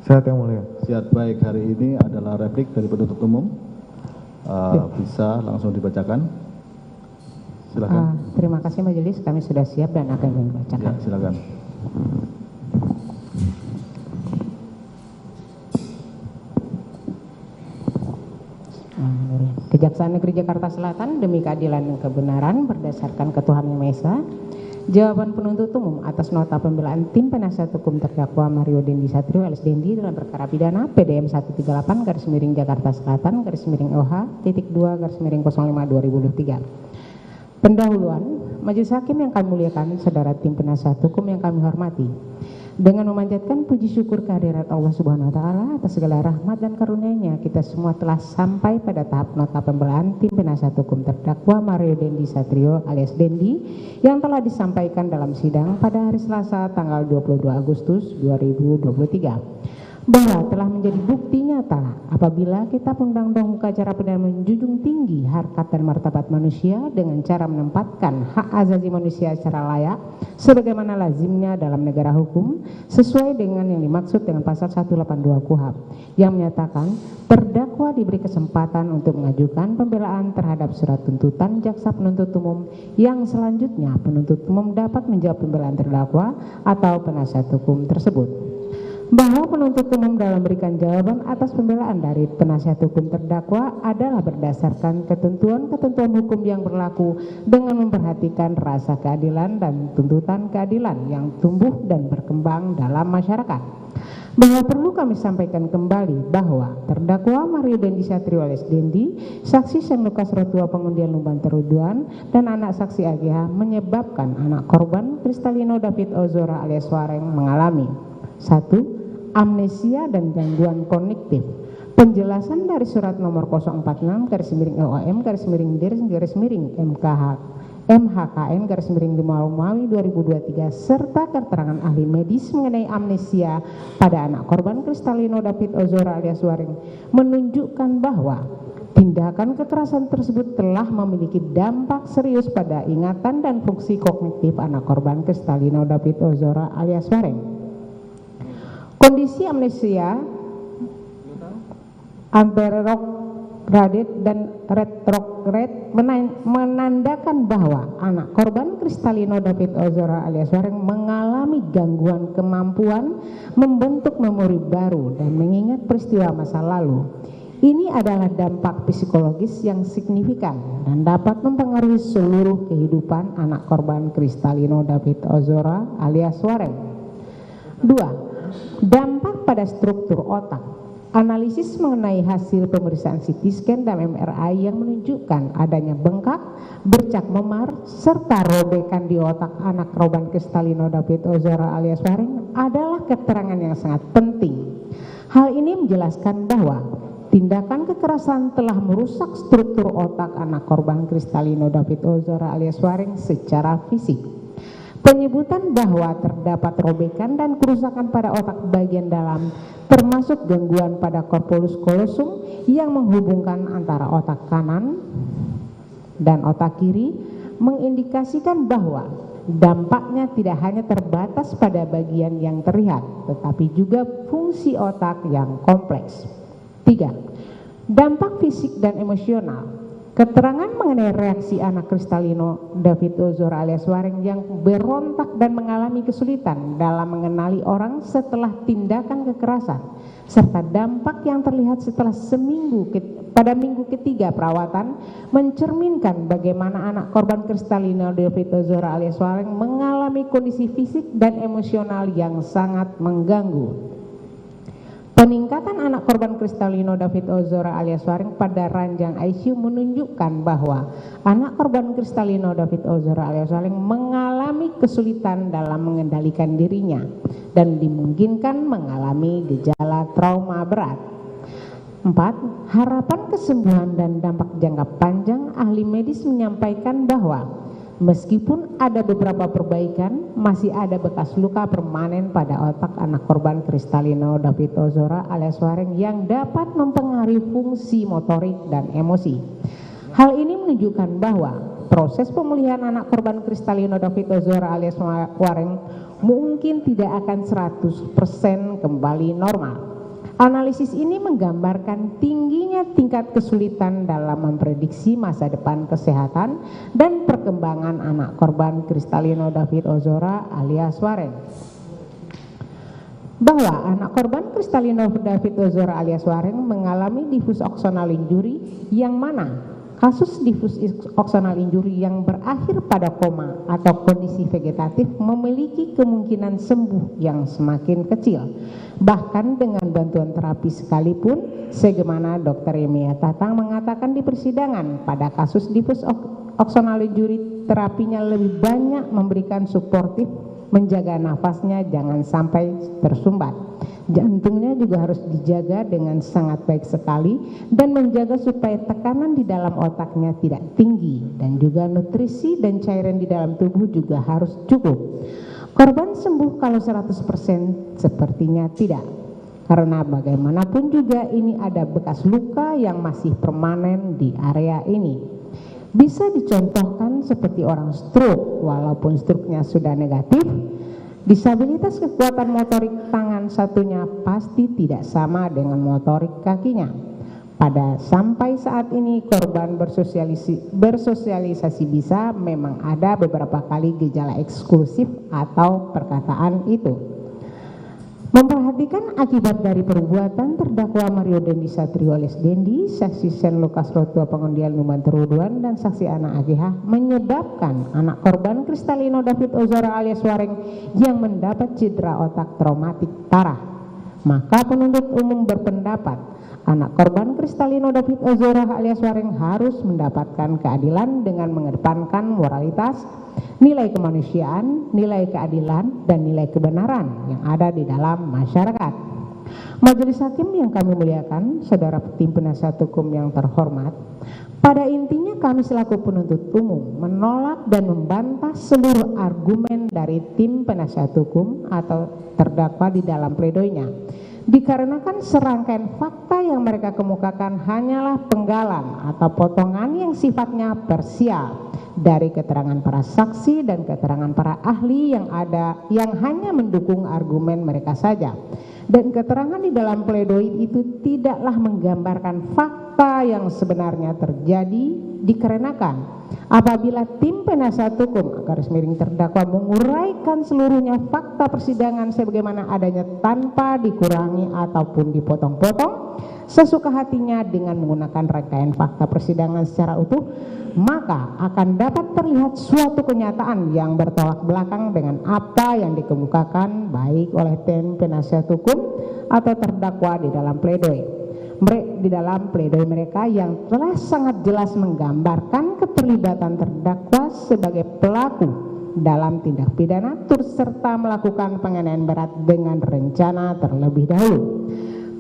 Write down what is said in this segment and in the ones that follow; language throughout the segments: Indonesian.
Sehat yang mulia. Siap, baik. Hari ini adalah replik dari penuntut umum. Bisa langsung dibacakan. Silakan. Terima kasih majelis, kami sudah siap dan akan membacakan. Ya, silakan. Kejaksaan Negeri Jakarta Selatan demi keadilan dan kebenaran berdasarkan ketuhanan yang Maha Esa. Jawaban penuntut umum atas nota pembelaan tim penasihat hukum terdakwa Mario Dendi Satrio alias Dendi dalam perkara pidana PDM 138 Jakarta Selatan (OH-2/05/2023). Pendahuluan, Majelis Hakim yang kami muliakan, saudara tim penasihat hukum yang kami hormati. Dengan memanjatkan puji syukur kehadirat Allah Subhanahu wa taala atas segala rahmat dan karunia-Nya, kita semua telah sampai pada tahap nota pembelaan tim penasihat hukum terdakwa Mario Dendi Satrio alias Dendi yang telah disampaikan dalam sidang pada hari Selasa tanggal 22 Agustus 2023. Bahwa telah menjadi bukti nyata apabila Kitab Undang-Undang Hukum Acara Pidana menjunjung tinggi harkat dan martabat manusia dengan cara menempatkan hak asasi manusia secara layak sebagaimana lazimnya dalam negara hukum sesuai dengan yang dimaksud dengan pasal 182 KUHP yang menyatakan terdakwa diberi kesempatan untuk mengajukan pembelaan terhadap surat tuntutan jaksa penuntut umum yang selanjutnya penuntut umum dapat menjawab pembelaan terdakwa atau penasihat hukum tersebut. Bahwa penuntut umum dalam memberikan jawaban atas pembelaan dari penasihat hukum terdakwa adalah berdasarkan ketentuan-ketentuan hukum yang berlaku dengan memperhatikan rasa keadilan dan tuntutan keadilan yang tumbuh dan berkembang dalam masyarakat. Bahwa perlu kami sampaikan kembali bahwa terdakwa Mario Dendi Satrio alias Dendi, saksi Sen Lukas Rotua pengundian Lumban Teruduan, dan anak saksi AGH menyebabkan anak korban Kristalino David Ozora alias Wareng mengalami 1. Amnesia dan gangguan kognitif. Penjelasan dari surat nomor 046/MKH/MHKN/Romawi 2023 serta keterangan ahli medis mengenai amnesia pada anak korban Kristalino David Ozora alias Wareng menunjukkan bahwa tindakan kekerasan tersebut telah memiliki dampak serius pada ingatan dan fungsi kognitif anak korban Kristalino David Ozora alias Wareng. Kondisi amnesia anterograde dan retrograde menandakan bahwa anak korban Kristalino David Ozora alias Wareng mengalami gangguan kemampuan membentuk memori baru dan mengingat peristiwa masa lalu. Ini adalah dampak psikologis yang signifikan dan dapat mempengaruhi seluruh kehidupan anak korban Kristalino David Ozora alias Wareng. 2. Dampak pada struktur otak. Analisis mengenai hasil pemeriksaan CT scan dan MRI yang menunjukkan adanya bengkak, bercak memar, serta robekan di otak anak korban Kristalino David Ozora alias Wareng adalah keterangan yang sangat penting. Hal ini menjelaskan bahwa tindakan kekerasan telah merusak struktur otak anak korban Kristalino David Ozora alias Wareng secara fisik. Penyebutan bahwa terdapat robekan dan kerusakan pada otak bagian dalam termasuk gangguan pada corpus callosum yang menghubungkan antara otak kanan dan otak kiri mengindikasikan bahwa dampaknya tidak hanya terbatas pada bagian yang terlihat tetapi juga fungsi otak yang kompleks. 3. Dampak fisik dan emosional. Keterangan mengenai reaksi anak Kristalino David Ozora alias Wareng yang berontak dan mengalami kesulitan dalam mengenali orang setelah tindakan kekerasan serta dampak yang terlihat setelah pada minggu ketiga perawatan mencerminkan bagaimana anak korban Kristalino David Ozora alias Wareng mengalami kondisi fisik dan emosional yang sangat mengganggu. Peningkatan anak korban Kristalino David Ozora alias Wareng pada ranjang ICU menunjukkan bahwa anak korban Kristalino David Ozora alias Wareng mengalami kesulitan dalam mengendalikan dirinya dan dimungkinkan mengalami gejala trauma berat. 4. Harapan kesembuhan dan dampak jangka panjang. Ahli medis menyampaikan bahwa meskipun ada beberapa perbaikan, masih ada bekas luka permanen pada otak anak korban Kristalino David Ozora alias Wareng yang dapat mempengaruhi fungsi motorik dan emosi. Hal ini menunjukkan bahwa proses pemulihan anak korban Kristalino David Ozora alias Wareng mungkin tidak akan 100% kembali normal. Analisis ini menggambarkan tingginya tingkat kesulitan dalam memprediksi masa depan kesehatan dan perkembangan anak korban Kristalino David Ozora alias Wareng. Bahwa anak korban Kristalino David Ozora alias Wareng mengalami diffuse axonal injury, yang mana kasus diffuse axonal injury yang berakhir pada koma atau kondisi vegetatif memiliki kemungkinan sembuh yang semakin kecil, bahkan dengan bantuan terapi sekalipun, sebagaimana Dr. Yemia Tatang mengatakan di persidangan. Pada kasus diffuse axonal injury, terapinya lebih banyak memberikan suportif, menjaga nafasnya jangan sampai tersumbat. Jantungnya juga harus dijaga dengan sangat baik sekali dan menjaga supaya tekanan di dalam otaknya tidak tinggi, dan juga nutrisi dan cairan di dalam tubuh juga harus cukup. Korban sembuh kalau 100% sepertinya tidak, karena bagaimanapun juga ini ada bekas luka yang masih permanen di area ini. Bisa dicontohkan seperti orang stroke, walaupun stroke-nya sudah negatif, disabilitas kekuatan motorik tangan satunya pasti tidak sama dengan motorik kakinya. Sampai saat ini korban bersosialisasi bisa, memang ada beberapa kali gejala eksklusif atau perkataan itu. Memperhatikan akibat dari perbuatan terdakwa Mario Dendi Satrio alias Dendi, saksi Sen Lukas Rotua Pengundian Numan Teruduan, dan saksi Ana AGH menyebabkan anak korban Kristalino David Ozora alias Wareng yang mendapat cedera otak traumatik parah. Maka penuntut umum berpendapat anak korban Kristalino David Ozora alias Wareng harus mendapatkan keadilan dengan mengedepankan moralitas, nilai kemanusiaan, nilai keadilan, dan nilai kebenaran yang ada di dalam masyarakat. Majelis hakim yang kami muliakan, saudara tim penasihat hukum yang terhormat, pada intinya kami selaku penuntut umum menolak dan membantah seluruh argumen dari tim penasihat hukum atau terdakwa di dalam pledoinya, dikarenakan serangkaian fakta yang mereka kemukakan hanyalah penggalan atau potongan yang sifatnya parsial dari keterangan para saksi dan keterangan para ahli yang ada, yang hanya mendukung argumen mereka saja. Dan keterangan di dalam pledoi itu tidaklah menggambarkan fakta yang sebenarnya terjadi, dikarenakan apabila tim penasihat hukum garis miring terdakwa menguraikan seluruhnya fakta persidangan sebagaimana adanya tanpa dikurangi ataupun dipotong-potong sesuka hatinya dengan menggunakan rangkaian fakta persidangan secara utuh, maka akan dapat terlihat suatu kenyataan yang bertolak belakang dengan apa yang dikemukakan baik oleh tim penasihat hukum atau terdakwa di dalam pledoi mereka yang telah sangat jelas menggambarkan keterlibatan terdakwa sebagai pelaku dalam tindak pidana turut serta melakukan penganiayaan berat dengan rencana terlebih dahulu.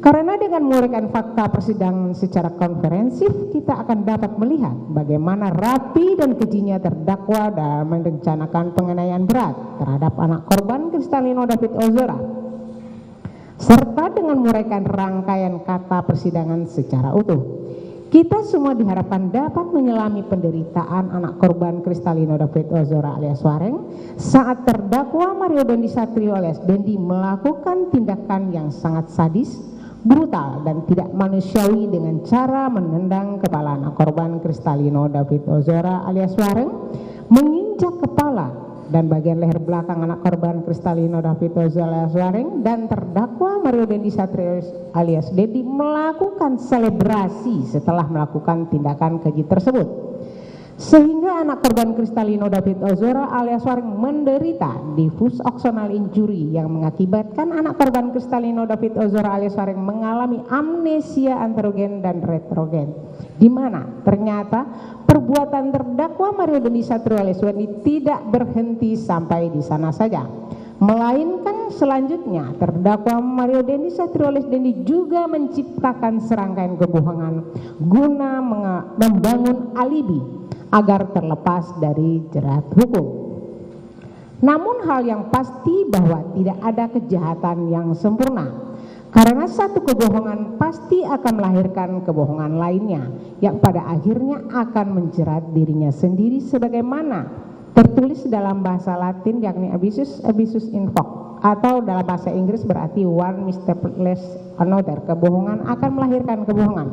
Karena dengan menguraikan fakta persidangan secara konferensif, kita akan dapat melihat bagaimana rapi dan kejinya terdakwa dalam merencanakan penganiayaan berat terhadap anak korban Kristalino David Ozora, serta dengan menguraikan rangkaian kata persidangan secara utuh. Kita semua diharapkan dapat menyelami penderitaan anak korban Kristalino David Ozora alias Wareng saat terdakwa Mario Dendi Satrio alias Dendi melakukan tindakan yang sangat sadis, brutal, dan tidak manusiawi dengan cara menendang kepala anak korban Kristalino David Ozora alias Wareng, menginjak kepala dan bagian leher belakang anak korban Kristalino David Ozora alias Wareng, dan terdakwa Mario Dendi Satrio alias Dendi melakukan selebrasi setelah melakukan tindakan keji tersebut, sehingga anak korban Kristalino David Ozora alias Wareng menderita diffuse axonal injury yang mengakibatkan anak korban Kristalino David Ozora alias Wareng mengalami amnesia anterogen dan retrogen, di mana ternyata perbuatan terdakwa Mario Dendi Satrio alias Dendi tidak berhenti sampai di sana saja, melainkan selanjutnya terdakwa Mario Dendi Satrio alias Dendi juga menciptakan serangkaian kebohongan guna membangun alibi agar terlepas dari jerat hukum. Namun hal yang pasti bahwa tidak ada kejahatan yang sempurna, karena satu kebohongan pasti akan melahirkan kebohongan lainnya yang pada akhirnya akan menjerat dirinya sendiri, sebagaimana tertulis dalam bahasa Latin yakni abusus in hoc atau dalam bahasa Inggris berarti one misstatement another, kebohongan akan melahirkan kebohongan.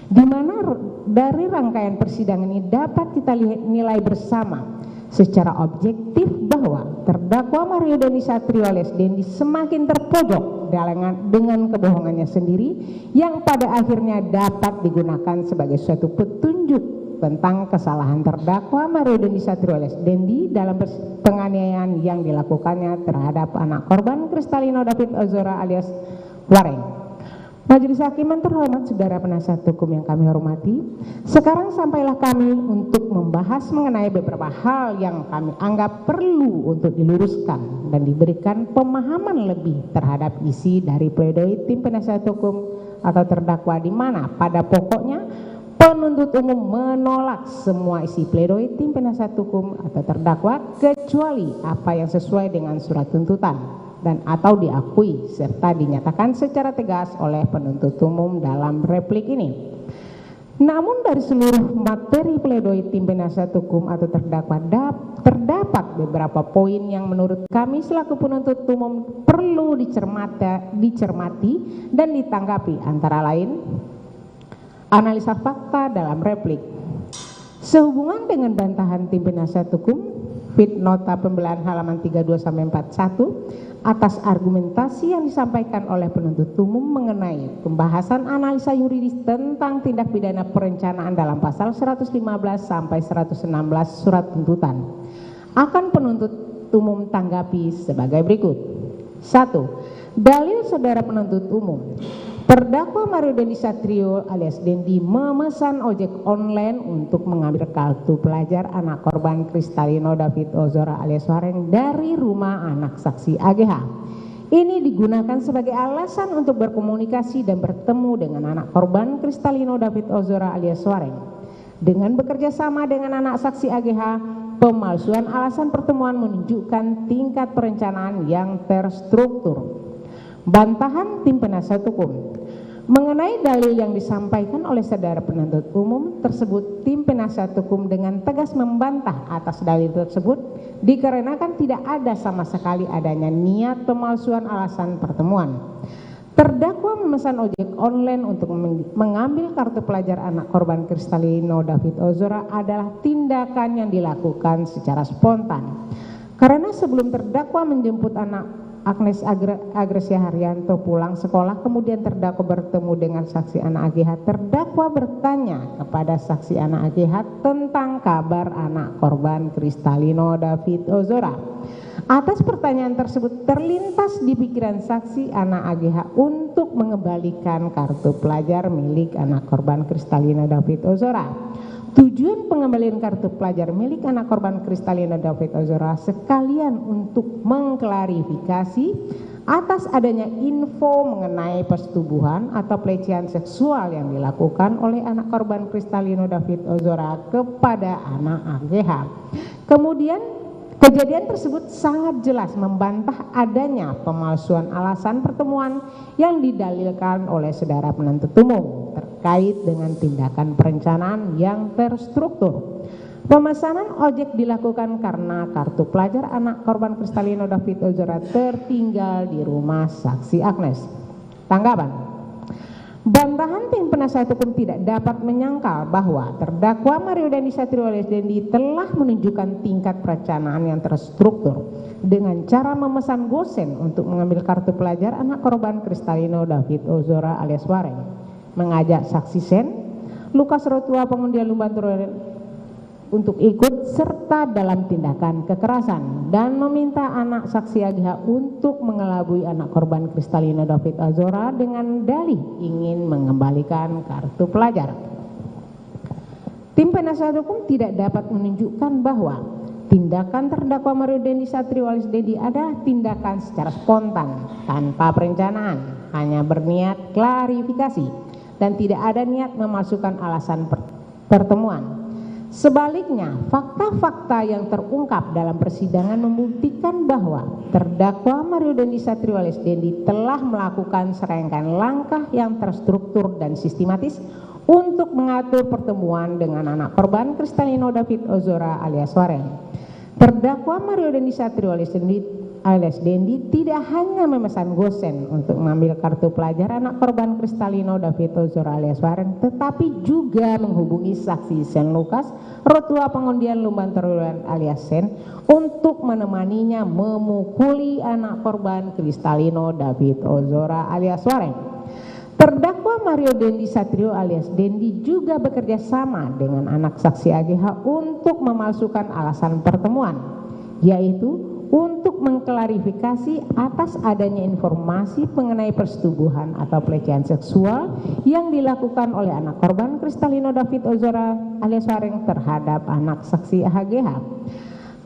Di mana dari rangkaian persidangan ini dapat kita nilai bersama secara objektif bahwa terdakwa Mario Dandi Satrio alias Dendi semakin terpojok dengan kebohongannya sendiri yang pada akhirnya dapat digunakan sebagai suatu petunjuk tentang kesalahan terdakwa Mario Dandi Satrio alias Dendi dalam penganiayaan yang dilakukannya terhadap anak korban Kristalino David Ozora alias Wareng. Majelis Hakim yang terhormat, saudara penasihat hukum yang kami hormati, sekarang sampailah kami untuk membahas mengenai beberapa hal yang kami anggap perlu untuk diluruskan dan diberikan pemahaman lebih terhadap isi dari pledoi tim penasihat hukum atau terdakwa, di mana pada pokoknya penuntut umum menolak semua isi pledoi tim penasihat hukum atau terdakwa kecuali apa yang sesuai dengan surat tuntutan dan atau diakui serta dinyatakan secara tegas oleh penuntut umum dalam replik ini. Namun dari seluruh materi pledoi tim penasihat hukum atau terdakwa terdapat beberapa poin yang menurut kami selaku penuntut umum perlu dicermati dan ditanggapi, antara lain analisa fakta dalam replik. Sehubungan dengan bantahan tim penasihat hukum fit nota pembelaan halaman 32-41 atas argumentasi yang disampaikan oleh penuntut umum mengenai pembahasan analisa yuridis tentang tindak pidana perencanaan dalam pasal 115 sampai 116 surat tuntutan, akan penuntut umum tanggapi sebagai berikut. 1. Dalil saudara penuntut umum. Terdakwa Mario Dandi Satrio alias Dendi memesan ojek online untuk mengambil kartu pelajar anak korban Kristalino David Ozora alias Wareng dari rumah anak saksi AGH. Ini digunakan sebagai alasan untuk berkomunikasi dan bertemu dengan anak korban Kristalino David Ozora alias Wareng. Dengan bekerja sama dengan anak saksi AGH, pemalsuan alasan pertemuan menunjukkan tingkat perencanaan yang terstruktur. Bantahan tim penasihat hukum. Mengenai dalil yang disampaikan oleh saudara penuntut umum tersebut, tim penasihat hukum dengan tegas membantah atas dalil tersebut dikarenakan tidak ada sama sekali adanya niat pemalsuan alasan pertemuan. Terdakwa memesan ojek online untuk mengambil kartu pelajar anak korban Kristalino David Ozora adalah tindakan yang dilakukan secara spontan. Karena sebelum terdakwa menjemput anak Agnes Agresia Haryanto pulang sekolah, kemudian terdakwa bertemu dengan saksi anak AGH. Terdakwa bertanya kepada saksi anak AGH tentang kabar anak korban Kristalino David Ozora. Atas pertanyaan tersebut terlintas di pikiran saksi anak AGH untuk mengembalikan kartu pelajar milik anak korban Kristalino David Ozora. Tujuan pengembalian kartu pelajar milik anak korban Kristalino David Ozora sekalian untuk mengklarifikasi atas adanya info mengenai persetubuhan atau pelecehan seksual yang dilakukan oleh anak korban Kristalino David Ozora kepada anak AGH. Kemudian kejadian tersebut sangat jelas membantah adanya pemalsuan alasan pertemuan yang didalilkan oleh saudara penuntut umum terkait dengan tindakan perencanaan yang terstruktur. Pemesanan ojek dilakukan karena kartu pelajar anak korban Kristalino David Ozora tertinggal di rumah saksi Agnes. Tanggapan. Bantahan tim penasihat hukum tidak dapat menyangkal bahwa terdakwa Mario Dandi Satrio alias Dendi telah menunjukkan tingkat perencanaan yang terstruktur dengan cara memesan gosen untuk mengambil kartu pelajar anak korban Kristalino David Ozora alias Wareng, mengajak saksi Sen, Lukas Rotua pengundian Lumbantur untuk ikut serta dalam tindakan kekerasan dan meminta anak saksi AGH untuk mengelabui anak korban Kristalino David Ozora dengan dalih ingin mengembalikan kartu pelajar. Tim penasihat hukum tidak dapat menunjukkan bahwa tindakan terdakwa Mario Dandi Satrio alias Dendi adalah tindakan secara spontan tanpa perencanaan, hanya berniat klarifikasi dan tidak ada niat memasukkan alasan pertemuan. Sebaliknya, fakta-fakta yang terungkap dalam persidangan membuktikan bahwa terdakwa Mario Dandi Satrio alias Dendi telah melakukan serangkaian langkah yang terstruktur dan sistematis untuk mengatur pertemuan dengan anak korban Kristalino David Ozora alias Wareng. Terdakwa Mario Dandi Satrio alias Dendi alias Dendi tidak hanya memesan gosen untuk mengambil kartu pelajar anak korban Kristalino David Ozora alias Wareng, tetapi juga menghubungi saksi Sen Lukas, Rotua Pengundian Lumban Terulan alias Sen, untuk menemaninya memukuli anak korban Kristalino David Ozora alias Wareng. Terdakwa Mario Dendi Satrio alias Dendi juga bekerja sama dengan anak saksi AGH untuk memalsukan alasan pertemuan, yaitu untuk mengklarifikasi atas adanya informasi mengenai persetubuhan atau pelecehan seksual yang dilakukan oleh anak korban Kristalino David Ozora alias Wareng terhadap anak saksi AGH.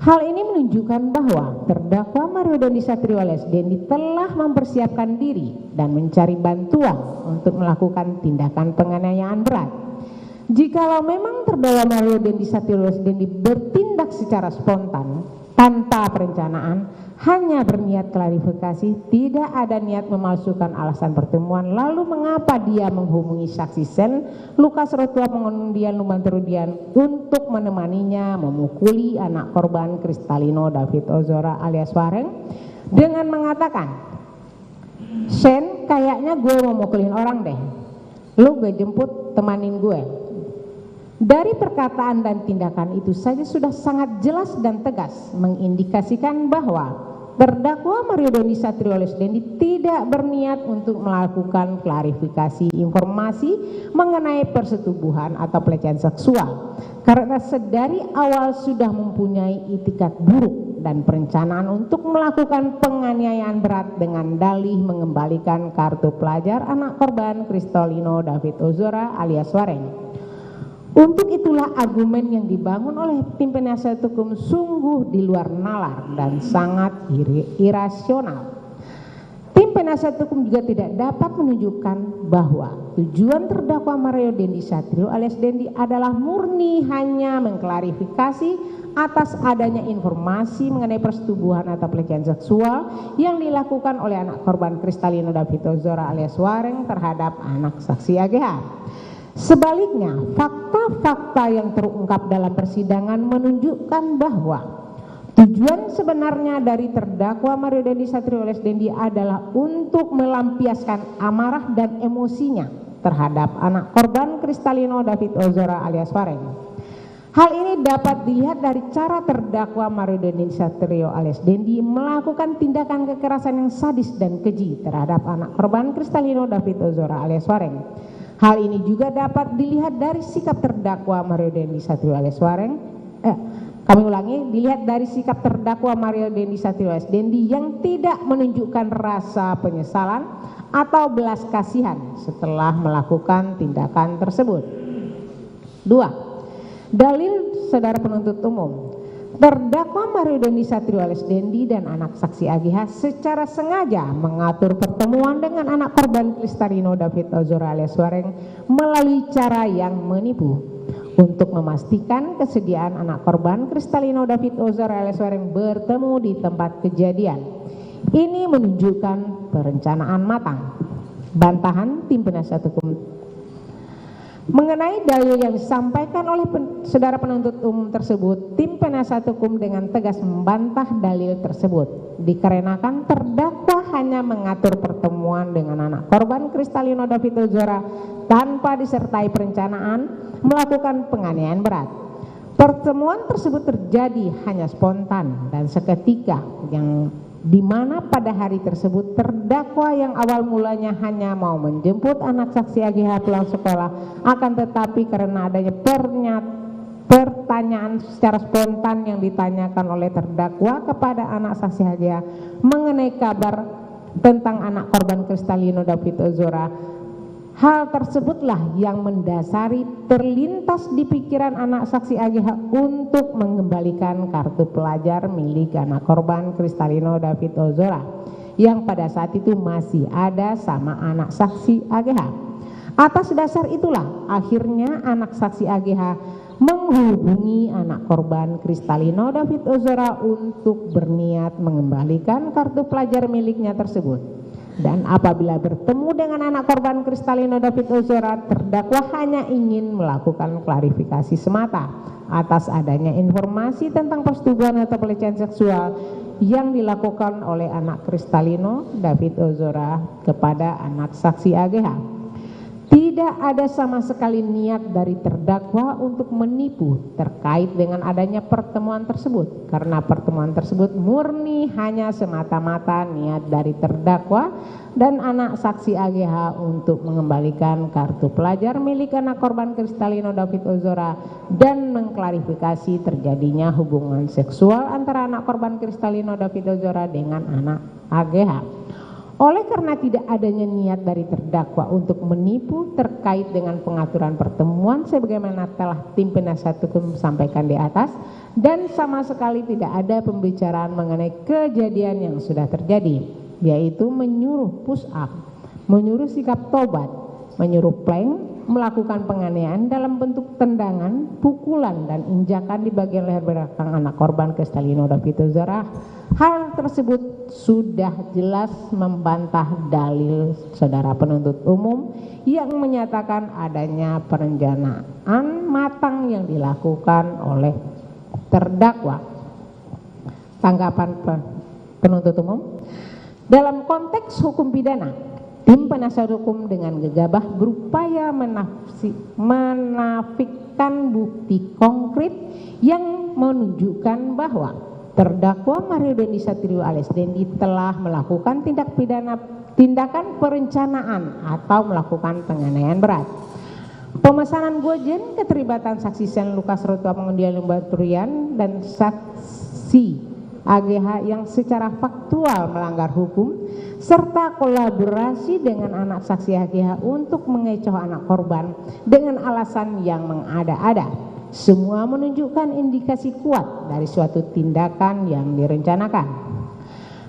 Hal ini menunjukkan bahwa terdakwa Mario Dendi Satrio alias Dendi telah mempersiapkan diri dan mencari bantuan untuk melakukan tindakan penganiayaan berat. Jikalau memang terdakwa Mario Dendi Satrio alias Dendi bertindak secara spontan tanpa perencanaan, hanya berniat klarifikasi, tidak ada niat memalsukan alasan pertemuan, lalu mengapa dia menghubungi saksi Sen Lukas Rotua Pengundian Lumban Terudian untuk menemaninya memukuli anak korban Kristalino David Ozora alias Wareng dengan mengatakan, Sen, kayaknya gue mau mukulin orang deh, lu gue jemput, temanin gue. Dari perkataan dan tindakan itu saja sudah sangat jelas dan tegas mengindikasikan bahwa terdakwa Mario Dendi Satrio alias Dendi tidak berniat untuk melakukan klarifikasi informasi mengenai persetubuhan atau pelecehan seksual, karena sedari awal sudah mempunyai itikat buruk dan perencanaan untuk melakukan penganiayaan berat dengan dalih mengembalikan kartu pelajar anak korban Kristalino David Ozora alias Wareng. Untuk itulah argumen yang dibangun oleh tim penasihat hukum sungguh di luar nalar dan sangat irasional. Tim penasihat hukum juga tidak dapat menunjukkan bahwa tujuan terdakwa Mario Dendi Satrio alias Dendi adalah murni hanya mengklarifikasi atas adanya informasi mengenai persetubuhan atau pelecehan seksual yang dilakukan oleh anak korban Kristalino David Ozora alias Wareng terhadap anak saksi AGH. Sebaliknya, fakta-fakta yang terungkap dalam persidangan menunjukkan bahwa tujuan sebenarnya dari terdakwa Mario Dendi Satrio alias Dendi adalah untuk melampiaskan amarah dan emosinya terhadap anak korban Kristalino David Ozora alias Wareng. Hal ini dapat dilihat dari cara terdakwa Mario Dendi Satrio alias Dendi melakukan tindakan kekerasan yang sadis dan keji terhadap anak korban Kristalino David Ozora alias Wareng. Hal ini juga dapat dilihat dari sikap terdakwa Mario Dendi Satrio alias Wareng. Dilihat dari sikap terdakwa Mario Dendi Satrio alias Dendi yang tidak menunjukkan rasa penyesalan atau belas kasihan setelah melakukan tindakan tersebut. 2. Dalil saudara penuntut umum. Terdakwa Mario Dendi Satrio alias Dendi dan anak saksi AGH secara sengaja mengatur pertemuan dengan anak korban Kristalino David Ozora alias Wareng melalui cara yang menipu untuk memastikan kesediaan anak korban Kristalino David Ozora alias Wareng bertemu di tempat kejadian. Ini menunjukkan perencanaan matang. Bantahan tim penasihat hukum mengenai dalil yang disampaikan oleh saudara penuntut umum tersebut, tim penasihat hukum dengan tegas membantah dalil tersebut dikarenakan terdakwa hanya mengatur pertemuan dengan anak korban Kristalino David Ozora tanpa disertai perencanaan melakukan penganiayaan berat. Pertemuan tersebut terjadi hanya spontan dan seketika, yang dimana pada hari tersebut terdakwa yang awal mulanya hanya mau menjemput anak saksi AGH pulang sekolah, akan tetapi karena adanya pertanyaan secara spontan yang ditanyakan oleh terdakwa kepada anak saksi AGH mengenai kabar tentang anak korban Kristalino David Ozora, hal tersebutlah yang mendasari terlintas di pikiran anak saksi AGH untuk mengembalikan kartu pelajar milik anak korban Kristalino David Ozora yang pada saat itu masih ada sama anak saksi AGH. Atas dasar itulah akhirnya anak saksi AGH menghubungi anak korban Kristalino David Ozora untuk berniat mengembalikan kartu pelajar miliknya tersebut. Dan apabila bertemu dengan anak korban Kristalino David Ozora, terdakwa hanya ingin melakukan klarifikasi semata atas adanya informasi tentang persetubuhan atau pelecehan seksual yang dilakukan oleh anak Kristalino David Ozora kepada anak saksi AGH. Tidak ada sama sekali niat dari terdakwa untuk menipu terkait dengan adanya pertemuan tersebut, karena pertemuan tersebut murni hanya semata-mata niat dari terdakwa dan anak saksi AGH untuk mengembalikan kartu pelajar milik anak korban Kristalino David Ozora dan mengklarifikasi terjadinya hubungan seksual antara anak korban Kristalino David Ozora dengan anak AGH. Oleh karena tidak adanya niat dari terdakwa untuk menipu terkait dengan pengaturan pertemuan sebagaimana telah tim penasihat hukum sampaikan di atas, dan sama sekali tidak ada pembicaraan mengenai kejadian yang sudah terjadi, yaitu menyuruh push up, menyuruh sikap tobat, menyuruh plank, melakukan penganiayaan dalam bentuk tendangan, pukulan, dan injakan di bagian leher belakang anak korban Kristalino David Ozora. Hal tersebut sudah jelas membantah dalil saudara penuntut umum yang menyatakan adanya perencanaan matang yang dilakukan oleh terdakwa. Tanggapan penuntut umum, dalam konteks hukum pidana, tim penasihat hukum dengan gegabah berupaya menafikan bukti konkret yang menunjukkan bahwa terdakwa Mario Dendi Satrio alias Dendi telah melakukan tindakan perencanaan atau melakukan penganiayaan berat. Pemesanan gojen, keterlibatan saksi Sen Lukas Rotua pengundian Lembaturian dan saksi AGH yang secara faktual melanggar hukum serta kolaborasi dengan anak saksi AGH untuk mengecoh anak korban dengan alasan yang mengada-ada. Semua menunjukkan indikasi kuat dari suatu tindakan yang direncanakan.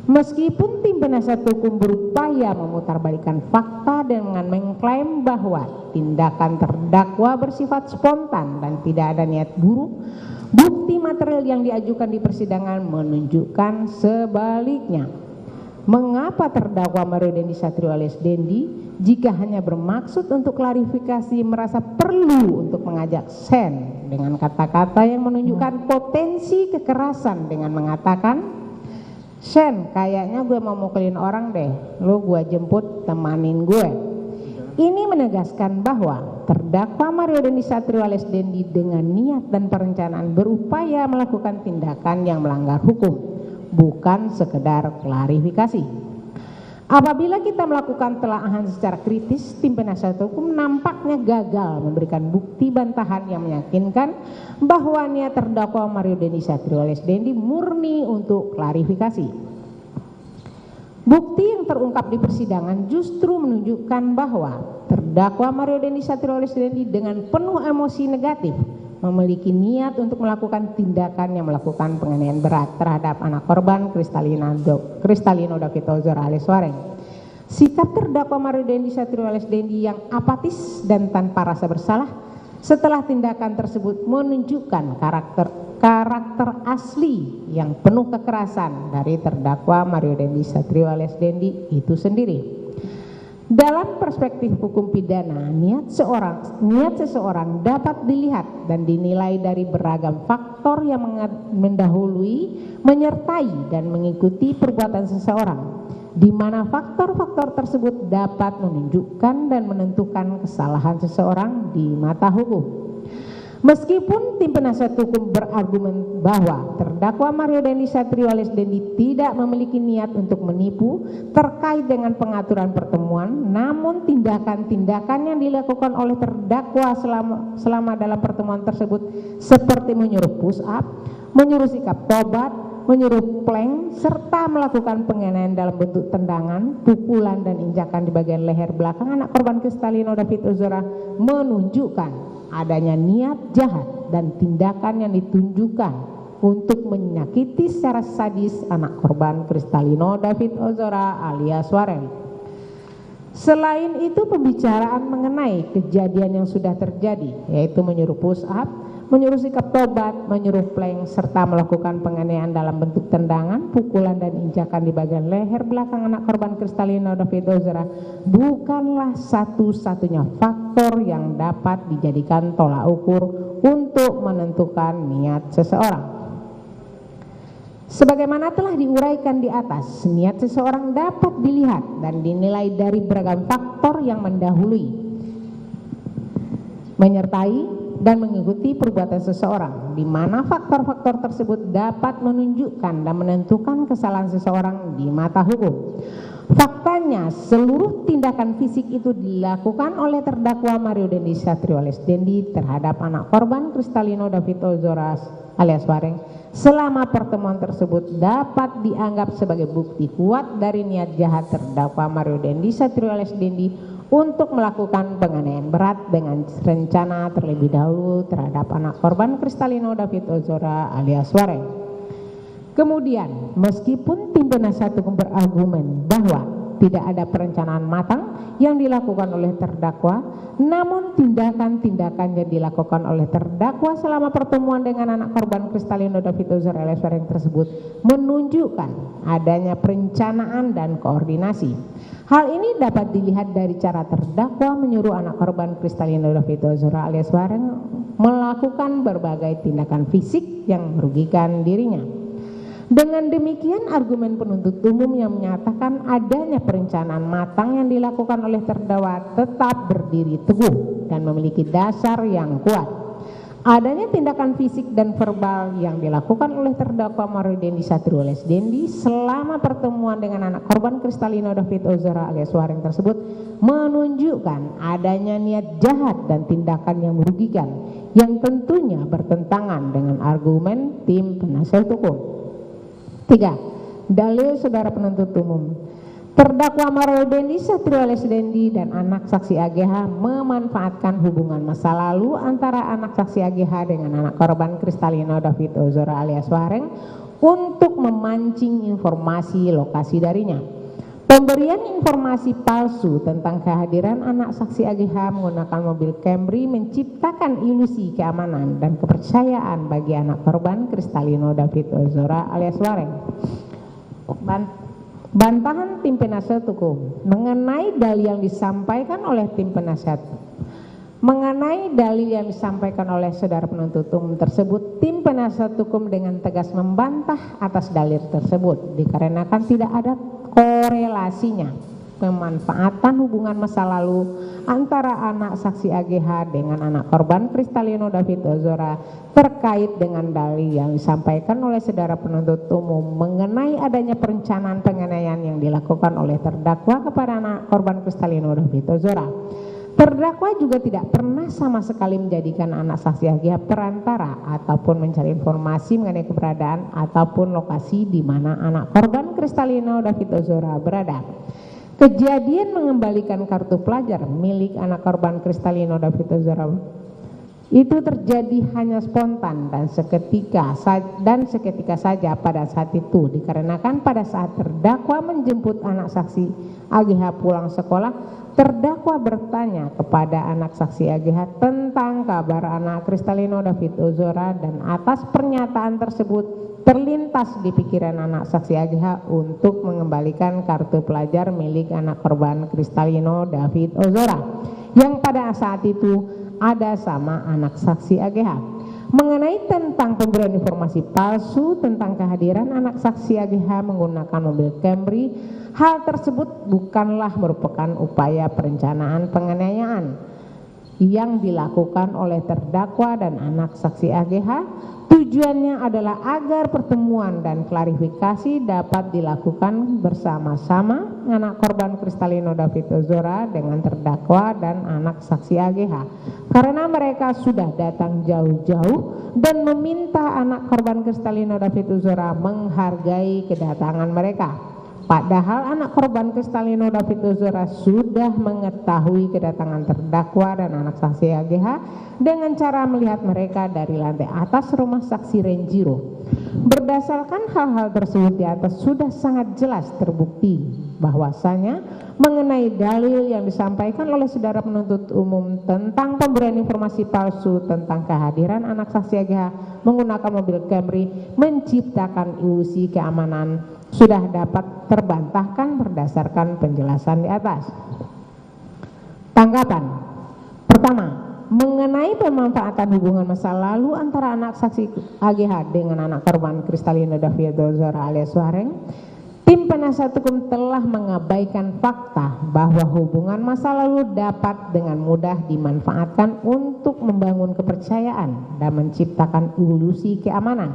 Meskipun tim penasihat hukum berupaya memutarbalikkan fakta dengan mengklaim bahwa tindakan terdakwa bersifat spontan dan tidak ada niat buruk, bukti material yang diajukan di persidangan menunjukkan sebaliknya. Mengapa terdakwa Mario Dendi Satrio alias Dendi jika hanya bermaksud untuk klarifikasi merasa perlu untuk mengajak Sen dengan kata-kata yang menunjukkan potensi kekerasan dengan mengatakan, Sen kayaknya gue mau mukulin orang deh, lu gue jemput temanin gue. Ini menegaskan bahwa terdakwa Mario Dendi Satrio alias Dendi dengan niat dan perencanaan berupaya melakukan tindakan yang melanggar hukum, bukan sekedar klarifikasi. Apabila kita melakukan telaahan secara kritis, tim penasihat hukum nampaknya gagal memberikan bukti bantahan yang meyakinkan bahwa niat terdakwa Mario Dendi Satrio alias Dendi murni untuk klarifikasi. Bukti yang terungkap di persidangan justru menunjukkan bahwa terdakwa Mario Dendi Satrio alias Dendi dengan penuh emosi negatif memiliki niat untuk melakukan tindakan yang melakukan penganiayaan berat terhadap anak korban Kristalino David Ozora alias Wareng. Sikap terdakwa Mario Dendi Satrio alias Dendi yang apatis dan tanpa rasa bersalah setelah tindakan tersebut menunjukkan karakter asli yang penuh kekerasan dari terdakwa Mario Dendi Satrio alias Dendi itu sendiri. Dalam perspektif hukum pidana, niat seseorang dapat dilihat dan dinilai dari beragam faktor yang mendahului, menyertai dan mengikuti perbuatan seseorang, di mana faktor-faktor tersebut dapat menunjukkan dan menentukan kesalahan seseorang di mata hukum. Meskipun tim penasihat hukum berargumen bahwa terdakwa Mario Dendi Satrio alias Dendi tidak memiliki niat untuk menipu terkait dengan pengaturan pertemuan, namun tindakan-tindakan yang dilakukan oleh terdakwa selama dalam pertemuan tersebut seperti menyuruh push up, menyuruh sikap tobat, menyuruh plank, serta melakukan penganiayaan dalam bentuk tendangan, pukulan, dan injakan di bagian leher belakang anak korban Kristalino David Ozora menunjukkan adanya niat jahat dan tindakan yang ditunjukkan untuk menyakiti secara sadis anak korban Kristalino David Ozora alias Wareng. Selain itu, pembicaraan mengenai kejadian yang sudah terjadi, yaitu menyuruh push up, menyuruh sikap tobat, menyuruh plank, serta melakukan penganiayaan dalam bentuk tendangan, pukulan, dan injakan di bagian leher belakang anak korban Kristalino David Ozora bukanlah satu-satunya faktor yang dapat dijadikan tolak ukur untuk menentukan niat seseorang. Sebagaimana telah diuraikan di atas, niat seseorang dapat dilihat dan dinilai dari beragam faktor yang mendahului, menyertai dan mengikuti perbuatan seseorang, di mana faktor-faktor tersebut dapat menunjukkan dan menentukan kesalahan seseorang di mata hukum. Faktanya, seluruh tindakan fisik itu dilakukan oleh terdakwa Mario Dendi Satrio alias Dendi terhadap anak korban Kristalino David Ozora alias Wareng selama pertemuan tersebut dapat dianggap sebagai bukti kuat dari niat jahat terdakwa Mario Dendi Satrio alias Dendi untuk melakukan penganiayaan berat dengan rencana terlebih dahulu terhadap anak korban Kristalino David Ozora alias Wareng. Kemudian, meskipun tim penasihat hukum berargumen bahwa tidak ada perencanaan matang yang dilakukan oleh terdakwa, namun tindakan-tindakan yang dilakukan oleh terdakwa selama pertemuan dengan anak korban Kristalino David Ozora alias Wareng tersebut menunjukkan adanya perencanaan dan koordinasi. Hal ini dapat dilihat dari cara terdakwa menyuruh anak korban Kristalino David Ozora alias Wareng melakukan berbagai tindakan fisik yang merugikan dirinya. Dengan demikian, argumen penuntut umum yang menyatakan adanya perencanaan matang yang dilakukan oleh terdakwa tetap berdiri teguh dan memiliki dasar yang kuat. Adanya tindakan fisik dan verbal yang dilakukan oleh terdakwa Mario Dendi Satrio alias Dendi selama pertemuan dengan anak korban Kristalino David Ozora alias Wareng tersebut menunjukkan adanya niat jahat dan tindakan yang merugikan yang tentunya bertentangan dengan argumen tim penasihat hukum. 3. Dalil saudara penuntut umum. Terdakwa Mario Dendi Satrio alias Dendi dan anak saksi AGH memanfaatkan hubungan masa lalu antara anak saksi AGH dengan anak korban Kristalino David Ozora alias Wareng untuk memancing informasi lokasi darinya. Pemberian informasi palsu tentang kehadiran anak saksi AGH menggunakan mobil Camry menciptakan ilusi keamanan dan kepercayaan bagi anak korban Kristalino David Ozora alias Wareng. Bantahan tim penasihat hukum mengenai dalil yang disampaikan oleh tim penasihat. Mengenai dalil yang disampaikan oleh saudara penuntut umum tersebut, tim penasihat hukum dengan tegas membantah atas dalil tersebut dikarenakan tidak ada korelasinya pemanfaatan hubungan masa lalu antara anak saksi AGH dengan anak korban Kristalino David Ozora terkait dengan dalil yang disampaikan oleh saudara penuntut umum mengenai adanya perencanaan penganiayaan yang dilakukan oleh terdakwa kepada anak korban Kristalino David Ozora. Terdakwa juga tidak pernah sama sekali menjadikan anak saksi AGH perantara ataupun mencari informasi mengenai keberadaan ataupun lokasi di mana anak korban Kristalino David Ozora berada. Kejadian mengembalikan kartu pelajar milik anak korban Kristalino David Ozora itu terjadi hanya spontan dan seketika saja pada saat itu, dikarenakan pada saat terdakwa menjemput anak saksi AGH pulang sekolah, terdakwa bertanya kepada anak saksi AGH tentang kabar anak Kristalino David Ozora dan atas pernyataan tersebut terlintas di pikiran anak saksi AGH untuk mengembalikan kartu pelajar milik anak korban Kristalino David Ozora yang pada saat itu ada sama anak saksi AGH. Mengenai tentang pemberian informasi palsu tentang kehadiran anak saksi AGH menggunakan mobil Camry, hal tersebut bukanlah merupakan upaya perencanaan penganiayaan yang dilakukan oleh terdakwa dan anak saksi AGH. Tujuannya adalah agar pertemuan dan klarifikasi dapat dilakukan bersama-sama anak korban Kristalino David Ozora dengan terdakwa dan anak saksi AGH, karena mereka sudah datang jauh-jauh dan meminta anak korban Kristalino David Ozora menghargai kedatangan mereka. Padahal anak korban Kristalino David Ozora sudah mengetahui kedatangan terdakwa dan anak saksi AGH dengan cara melihat mereka dari lantai atas rumah saksi Renjiro. Berdasarkan hal-hal tersebut di atas sudah sangat jelas terbukti bahwasanya mengenai dalil yang disampaikan oleh saudara penuntut umum tentang pemberian informasi palsu tentang kehadiran anak saksi AGH menggunakan mobil Camry menciptakan ilusi keamanan sudah dapat terbantahkan berdasarkan penjelasan di atas. Tanggapan. Pertama, mengenai pemanfaatan hubungan masa lalu antara anak saksi AGH dengan anak korban Kristalino David Ozora alias Wareng, tim penasihat hukum telah mengabaikan fakta bahwa hubungan masa lalu dapat dengan mudah dimanfaatkan untuk membangun kepercayaan dan menciptakan ilusi keamanan.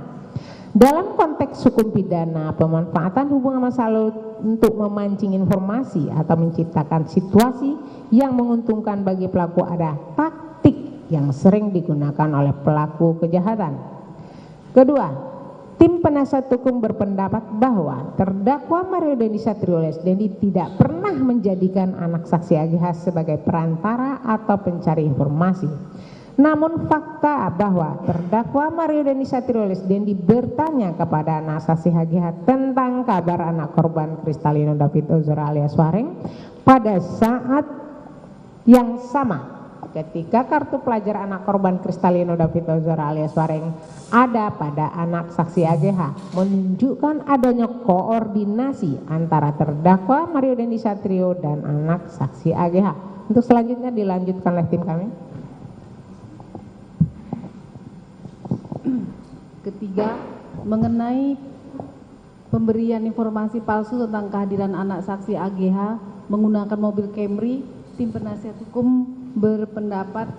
Dalam konteks hukum pidana, pemanfaatan hubungan masa lalu untuk memancing informasi atau menciptakan situasi yang menguntungkan bagi pelaku adalah taktik yang sering digunakan oleh pelaku kejahatan. Kedua, tim penasihat hukum berpendapat bahwa terdakwa Mario Dandi Satrio alias Dandi tidak pernah menjadikan anak saksi AGH sebagai perantara atau pencari informasi. Namun fakta bahwa terdakwa Mario Dandi Satrio alias Dandi bertanya kepada anak saksi AGH tentang kabar anak korban Kristalino David Ozora alias Wareng pada saat yang sama ketika kartu pelajar anak korban Kristalino David Ozora alias Wareng ada pada anak saksi AGH menunjukkan adanya koordinasi antara terdakwa Mario Dandi Satrio dan anak saksi AGH. Untuk selanjutnya dilanjutkan oleh tim kami. Ketiga, mengenai pemberian informasi palsu tentang kehadiran anak saksi AGH menggunakan mobil Camry, tim penasihat hukum berpendapat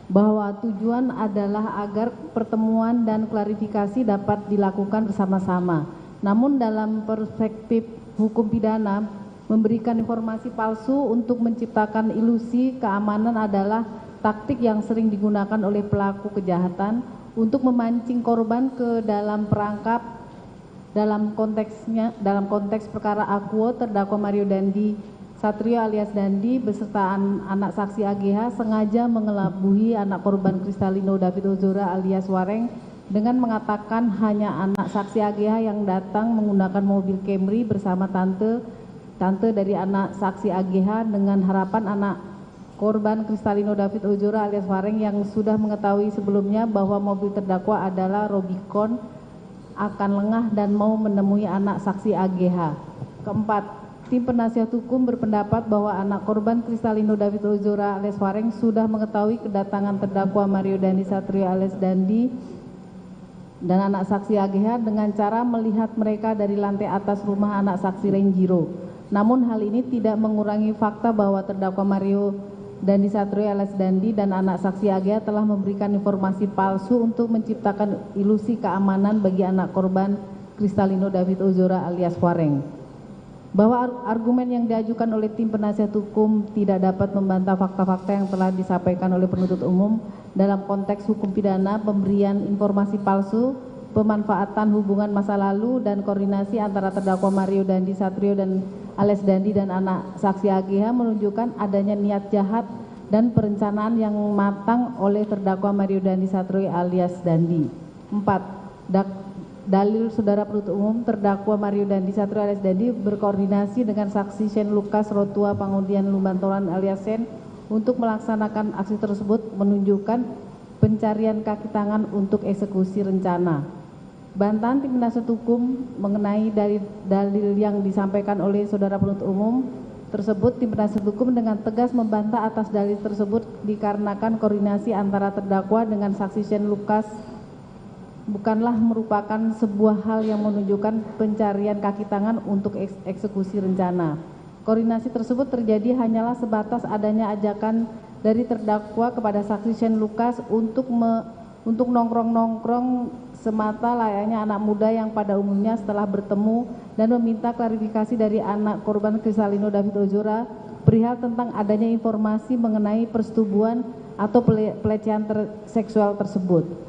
bahwa tujuan adalah agar pertemuan dan klarifikasi dapat dilakukan bersama-sama. Namun dalam perspektif hukum pidana, memberikan informasi palsu untuk menciptakan ilusi keamanan adalah taktik yang sering digunakan oleh pelaku kejahatan untuk memancing korban ke dalam perangkap. Dalam konteks perkara Akuo, terdakwa Mario Dandi Satrio alias Dandi beserta anak saksi AGH sengaja mengelabui anak korban Kristalino David Ozora alias Wareng dengan mengatakan hanya anak saksi AGH yang datang menggunakan mobil Camry bersama tante dari anak saksi AGH dengan harapan anak korban Kristalino David Ozora alias Wareng yang sudah mengetahui sebelumnya bahwa mobil terdakwa adalah Robicon akan lengah dan mau menemui anak saksi AGH. Keempat, tim penasihat hukum berpendapat bahwa anak korban Kristalino David Ozora alias Wareng sudah mengetahui kedatangan terdakwa Mario Dandi Satrio alias Dandi dan anak saksi AGH dengan cara melihat mereka dari lantai atas rumah anak saksi Renjiro. Namun hal ini tidak mengurangi fakta bahwa terdakwa Mario Dandi Satrio alias Dandi dan anak saksi AGH telah memberikan informasi palsu untuk menciptakan ilusi keamanan bagi anak korban Kristalino David Ozora alias Wareng. Bahwa argumen yang diajukan oleh tim penasihat hukum tidak dapat membantah fakta-fakta yang telah disampaikan oleh penuntut umum dalam konteks hukum pidana, pemberian informasi palsu, pemanfaatan hubungan masa lalu, dan koordinasi antara terdakwa Mario Dandi Satrio dan alias Dandi dan anak saksi AGH menunjukkan adanya niat jahat dan perencanaan yang matang oleh terdakwa Mario Dandi Satrio alias Dandi. 4. Dalil saudara penuntut umum, terdakwa Mario Dandi Satrio alias Dandi berkoordinasi dengan saksi Shane Lucas Rotua Pangudian Lumbantoran alias Sen untuk melaksanakan aksi tersebut menunjukkan pencarian kaki tangan untuk eksekusi rencana. Bantahan tim penasihat hukum mengenai dalil yang disampaikan oleh saudara penuntut umum tersebut, tim penasihat hukum dengan tegas membantah atas dalil tersebut dikarenakan koordinasi antara terdakwa dengan saksi Shane Lucas bukanlah merupakan sebuah hal yang menunjukkan pencarian kaki tangan untuk eksekusi rencana. Koordinasi tersebut terjadi hanyalah sebatas adanya ajakan dari terdakwa kepada saksi Shane Lucas untuk nongkrong-nongkrong semata layaknya anak muda yang pada umumnya setelah bertemu dan meminta klarifikasi dari anak korban Kristalino David Ozora perihal tentang adanya informasi mengenai persetubuhan atau pelecehan seksual tersebut.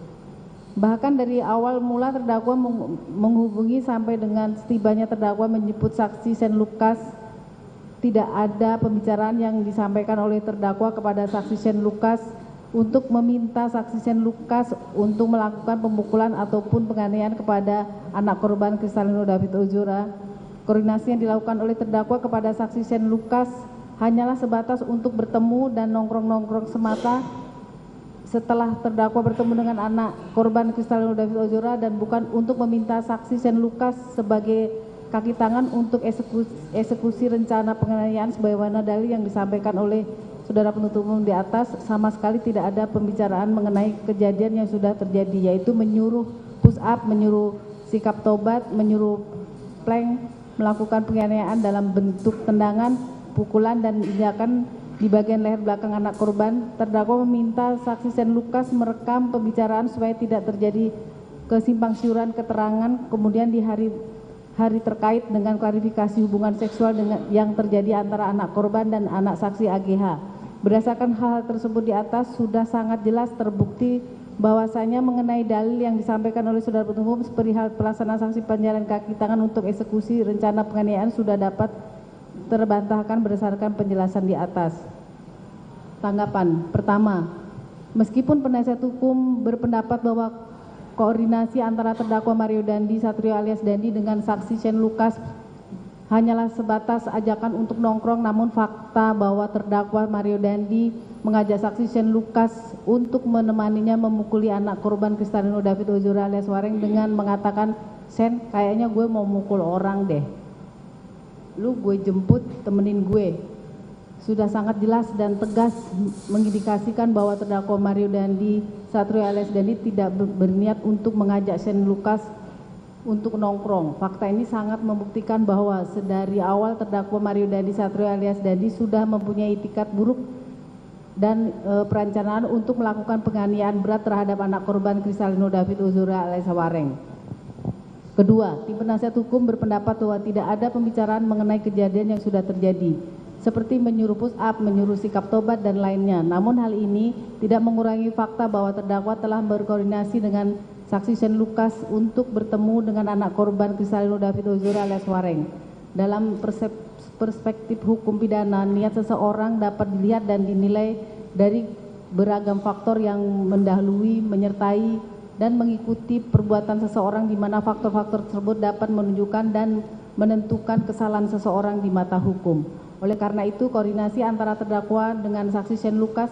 Bahkan dari awal mula terdakwa menghubungi sampai dengan setibanya terdakwa menyebut saksi Shane Lucas, tidak ada pembicaraan yang disampaikan oleh terdakwa kepada saksi Shane Lucas untuk meminta saksi Shane Lucas untuk melakukan pemukulan ataupun penganiayaan kepada anak korban Kristalino David Ozora. Koordinasi yang dilakukan oleh terdakwa kepada saksi Shane Lucas hanyalah sebatas untuk bertemu dan nongkrong-nongkrong semata setelah terdakwa bertemu dengan anak korban Kristalino David Ozora dan bukan untuk meminta saksi Shane Lucas sebagai kaki tangan untuk eksekusi rencana penganiayaan sebagaimana dalil yang disampaikan oleh saudara penuntut umum di atas sama sekali tidak ada pembicaraan mengenai kejadian yang sudah terjadi, yaitu menyuruh push up, menyuruh sikap tobat, menyuruh plank, melakukan penganiayaan dalam bentuk tendangan, pukulan, dan injakan di bagian leher belakang anak korban. Terdakwa meminta saksi Shane Lucas merekam pembicaraan supaya tidak terjadi kesimpang siuran keterangan kemudian di hari terkait dengan klarifikasi hubungan seksual yang terjadi antara anak korban dan anak saksi AGH. Berdasarkan hal tersebut di atas sudah sangat jelas terbukti bahwasanya mengenai dalil yang disampaikan oleh saudara penuntut umum perihal pelaksanaan sanksi penjara kaki tangan untuk eksekusi rencana penganiayaan sudah dapat terbantahkan berdasarkan penjelasan di atas. Tanggapan pertama, meskipun penasihat hukum berpendapat bahwa koordinasi antara terdakwa Mario Dandi Satrio alias Dandi dengan saksi Shane Lucas hanyalah sebatas ajakan untuk nongkrong, namun fakta bahwa terdakwa Mario Dandi mengajak saksi Shane Lucas untuk menemaninya memukuli anak korban Kristalino David Ozora alias Wareng dengan mengatakan, "Sen, kayaknya gue mau mukul orang deh. Lu gue jemput, temenin gue." Sudah sangat jelas dan tegas mengindikasikan bahwa terdakwa Mario Dandi Satrio alias Dandi tidak berniat untuk mengajak Shane Lucas untuk nongkrong. Fakta ini sangat membuktikan bahwa sedari awal terdakwa Mario Dandi Satrio alias Dandi sudah mempunyai itikat buruk dan perencanaan untuk melakukan penganiayaan berat terhadap anak korban Kristalino David Ozora alias Wareng. Kedua, tim penasihat hukum berpendapat bahwa tidak ada pembicaraan mengenai kejadian yang sudah terjadi, seperti menyuruh push up, menyuruh sikap tobat, dan lainnya. Namun hal ini tidak mengurangi fakta bahwa terdakwa telah berkoordinasi dengan saksi Shane Lucas untuk bertemu dengan anak korban Kristalino David Ozora alias Wareng. Dalam perspektif hukum pidana, niat seseorang dapat dilihat dan dinilai dari beragam faktor yang mendahului, menyertai, dan mengikuti perbuatan seseorang di mana faktor-faktor tersebut dapat menunjukkan dan menentukan kesalahan seseorang di mata hukum. Oleh karena itu, koordinasi antara terdakwa dengan saksi Shane Lucas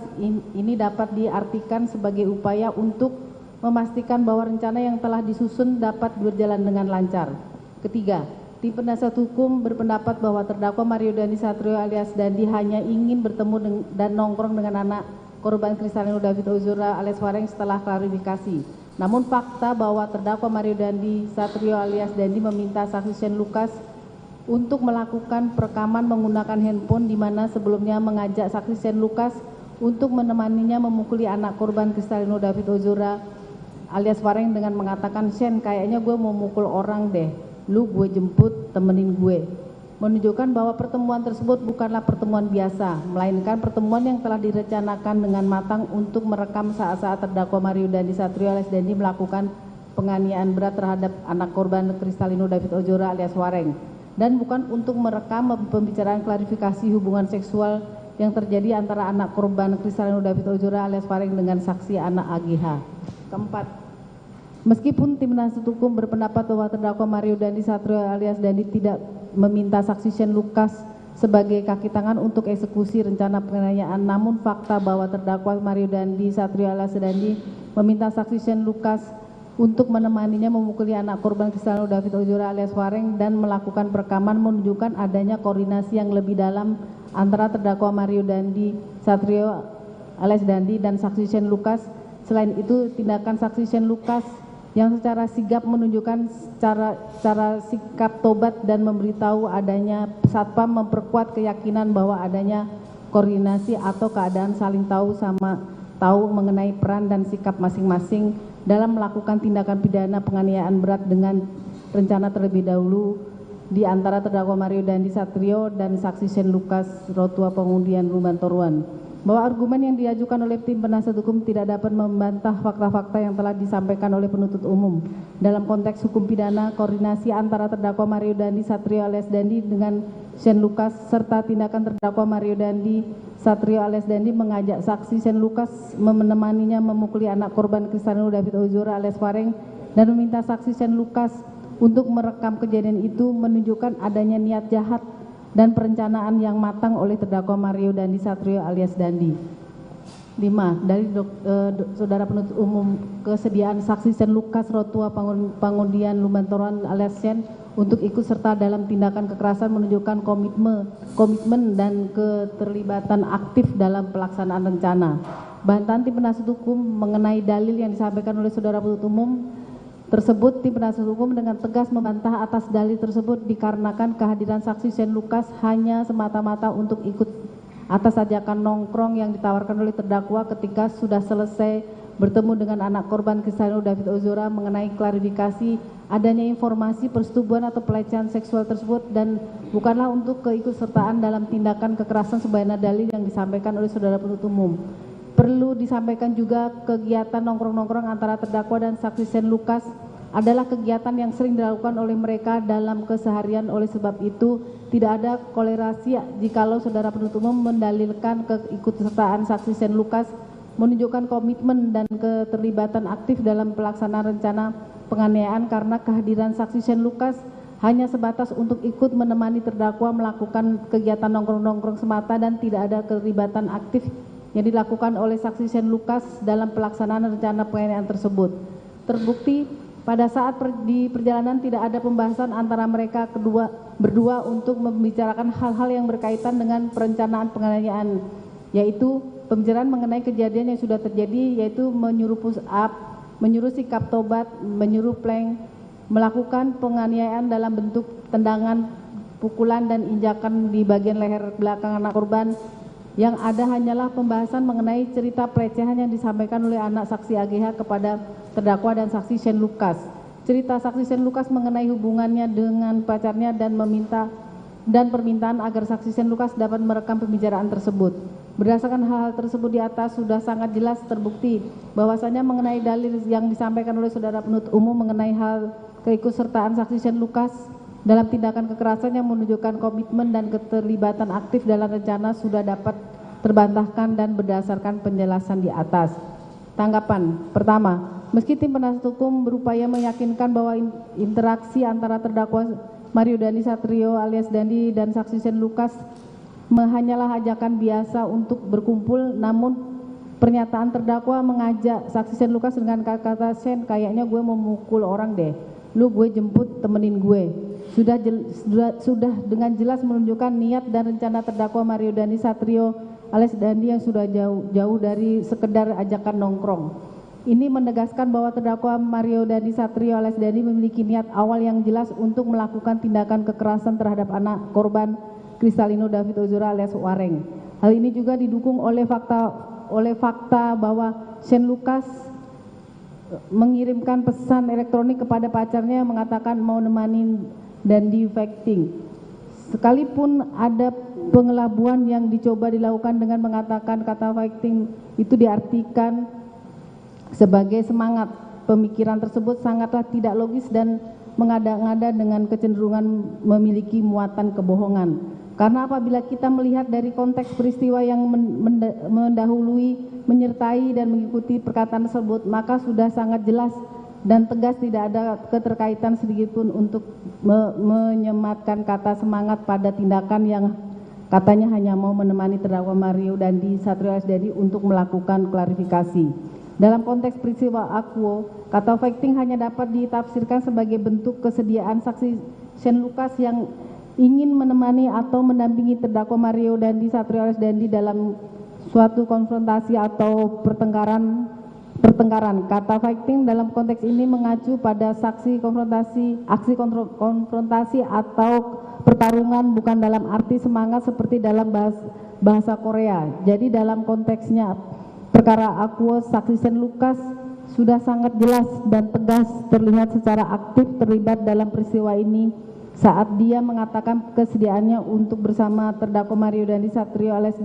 ini dapat diartikan sebagai upaya untuk memastikan bahwa rencana yang telah disusun dapat berjalan dengan lancar. Ketiga, tim penasihat hukum berpendapat bahwa terdakwa Mario Dandi Satrio alias Dandi hanya ingin bertemu dan nongkrong dengan anak korban Kristalino David Ozora alias Wareng setelah klarifikasi. Namun fakta bahwa terdakwa Mario Dandi Satrio alias Dandi meminta saksi Shane Lucas untuk melakukan perekaman menggunakan handphone di mana sebelumnya mengajak saksi Shane Lucas untuk menemaninya memukuli anak korban Kristalino David Ozora alias Wareng dengan mengatakan, "Shane, kayaknya gue mau mukul orang deh. Lu gue jemput, temenin gue." Menunjukkan bahwa pertemuan tersebut bukanlah pertemuan biasa, melainkan pertemuan yang telah direncanakan dengan matang untuk merekam saat-saat terdakwa Mario Dandi Satrio alias Dandi melakukan penganiayaan berat terhadap anak korban Kristalino David Ozora alias Wareng, dan bukan untuk merekam pembicaraan klarifikasi hubungan seksual yang terjadi antara anak korban Kristalino David Ozora alias Wareng dengan saksi anak AGH. Keempat, meskipun tim penasihat hukum berpendapat bahwa terdakwa Mario Dandi Satrio alias Dandi tidak meminta saksi Shane Lucas sebagai kaki tangan untuk eksekusi rencana penganiayaan, namun fakta bahwa terdakwa Mario Dandi Satrio alias Dandi meminta saksi Shane Lucas untuk menemaninya memukuli anak korban Kristalino David Ozora alias Wareng dan melakukan perekaman menunjukkan adanya koordinasi yang lebih dalam antara terdakwa Mario Dandi Satrio alias Dandi dan saksi Shane Lucas. Selain itu, tindakan saksi Shane Lucas yang secara sigap menunjukkan cara sikap tobat dan memberitahu adanya satpam memperkuat keyakinan bahwa adanya koordinasi atau keadaan saling tahu mengenai peran dan sikap masing-masing dalam melakukan tindakan pidana penganiayaan berat dengan rencana terlebih dahulu di antara terdakwa Mario Dandi Satrio dan saksi Shane Lucas Rotua Pengundian Ruban Toruan. Bahwa argumen yang diajukan oleh tim penasihat hukum tidak dapat membantah fakta-fakta yang telah disampaikan oleh penuntut umum. Dalam konteks hukum pidana, koordinasi antara terdakwa Mario Dandi Satrio alias Dandi dengan Shane Lucas serta tindakan terdakwa Mario Dandi Satrio alias Dandi mengajak saksi Shane Lucas menemaninya memukuli anak korban Kristalino David Ozora alias Wareng dan meminta saksi Shane Lucas untuk merekam kejadian itu menunjukkan adanya niat jahat dan perencanaan yang matang oleh terdakwa Mario Dandi Satrio alias Dandi. 5. Dari Saudara Penuntut Umum, kesediaan saksi Sen Lukas Rotua Pangundian Lumantoran alias Sen untuk ikut serta dalam tindakan kekerasan menunjukkan komitmen dan keterlibatan aktif dalam pelaksanaan rencana. Bantahan tim penasihat hukum mengenai dalil yang disampaikan oleh Saudara Penuntut Umum tersebut, tim penasihat hukum dengan tegas membantah atas dalil tersebut dikarenakan kehadiran saksi Sen Lukas hanya semata-mata untuk ikut atas ajakan nongkrong yang ditawarkan oleh terdakwa ketika sudah selesai bertemu dengan anak korban Kristalino David Ozora mengenai klarifikasi adanya informasi persetubuhan atau pelecehan seksual tersebut dan bukanlah untuk keikutsertaan dalam tindakan kekerasan sebagaimana dalil yang disampaikan oleh Saudara Penuntut Umum. Perlu disampaikan juga kegiatan nongkrong-nongkrong antara terdakwa dan saksi Sen Lukas adalah kegiatan yang sering dilakukan oleh mereka dalam keseharian. Oleh sebab itu tidak ada kolerasi jikalau Saudara Penuntut Umum mendalilkan keikutsertaan saksi Sen Lukas menunjukkan komitmen dan keterlibatan aktif dalam pelaksanaan rencana penganiayaan karena kehadiran saksi Sen Lukas hanya sebatas untuk ikut menemani terdakwa melakukan kegiatan nongkrong-nongkrong semata dan tidak ada keterlibatan aktif yang dilakukan oleh saksi Sen Lukas dalam pelaksanaan rencana penganiayaan tersebut. Terbukti pada saat di perjalanan tidak ada pembahasan antara mereka berdua untuk membicarakan hal-hal yang berkaitan dengan perencanaan penganiayaan, yaitu pembicaraan mengenai kejadian yang sudah terjadi, yaitu menyuruh push up, menyuruh sikap tobat, menyuruh plank, melakukan penganiayaan dalam bentuk tendangan, pukulan dan injakan di bagian leher belakang anak korban. Yang ada hanyalah pembahasan mengenai cerita pelecehan yang disampaikan oleh anak saksi AGH kepada terdakwa dan saksi Sen Lukas. Cerita saksi Sen Lukas mengenai hubungannya dengan pacarnya dan permintaan agar saksi Sen Lukas dapat merekam pembicaraan tersebut. Berdasarkan hal-hal tersebut di atas sudah sangat jelas terbukti bahwasanya mengenai dalil yang disampaikan oleh Saudara Penuntut Umum mengenai hal keikutsertaan saksi Sen Lukas dalam tindakan kekerasan yang menunjukkan komitmen dan keterlibatan aktif dalam rencana sudah dapat terbantahkan dan berdasarkan penjelasan di atas. Tanggapan pertama, meski tim penasihat hukum berupaya meyakinkan bahwa interaksi antara terdakwa Mario Dandi Satrio alias Dandi dan saksi Sen Lukas hanyalah ajakan biasa untuk berkumpul, namun pernyataan terdakwa mengajak saksi Sen Lukas dengan kata-kata, "Sen, kayaknya gue mau mukul orang deh, lu gue jemput, temenin gue." Sudah dengan jelas menunjukkan niat dan rencana terdakwa Mario Dandi Satrio alias Dandi yang sudah jauh dari sekedar ajakan nongkrong. Ini menegaskan bahwa terdakwa Mario Dandi Satrio alias Dandi memiliki niat awal yang jelas untuk melakukan tindakan kekerasan terhadap anak korban Kristalino David Ozora alias Wareng. Hal ini juga didukung oleh fakta bahwa Sen Lukas mengirimkan pesan elektronik kepada pacarnya yang mengatakan mau nemanin Dandi fighting. Sekalipun ada pengelabuan yang dicoba dilakukan dengan mengatakan kata fighting itu diartikan sebagai semangat, pemikiran tersebut sangatlah tidak logis dan mengada-ngada dengan kecenderungan memiliki muatan kebohongan. Karena apabila kita melihat dari konteks peristiwa yang mendahului, menyertai dan mengikuti perkataan tersebut, maka sudah sangat jelas dan tegas tidak ada keterkaitan sedikitpun untuk menyematkan kata semangat pada tindakan yang katanya hanya mau menemani terdakwa Mario Dandi Satrio alias Dandi untuk melakukan klarifikasi. Dalam konteks peristiwa Aquo, kata fighting hanya dapat ditafsirkan sebagai bentuk kesediaan saksi Sen Lukas yang ingin menemani atau mendampingi terdakwa Mario Dandi Satrio alias Dandi dalam suatu konfrontasi atau pertengkaran. Kata fighting dalam konteks ini mengacu pada aksi konfrontasi atau pertarungan, bukan dalam arti semangat seperti dalam bahasa Korea. Jadi dalam konteksnya perkara Aquo, saksi Sen Lukas sudah sangat jelas dan tegas terlihat secara aktif terlibat dalam peristiwa ini saat dia mengatakan kesediaannya untuk bersama terdakwa Mario Dandi Satrio alias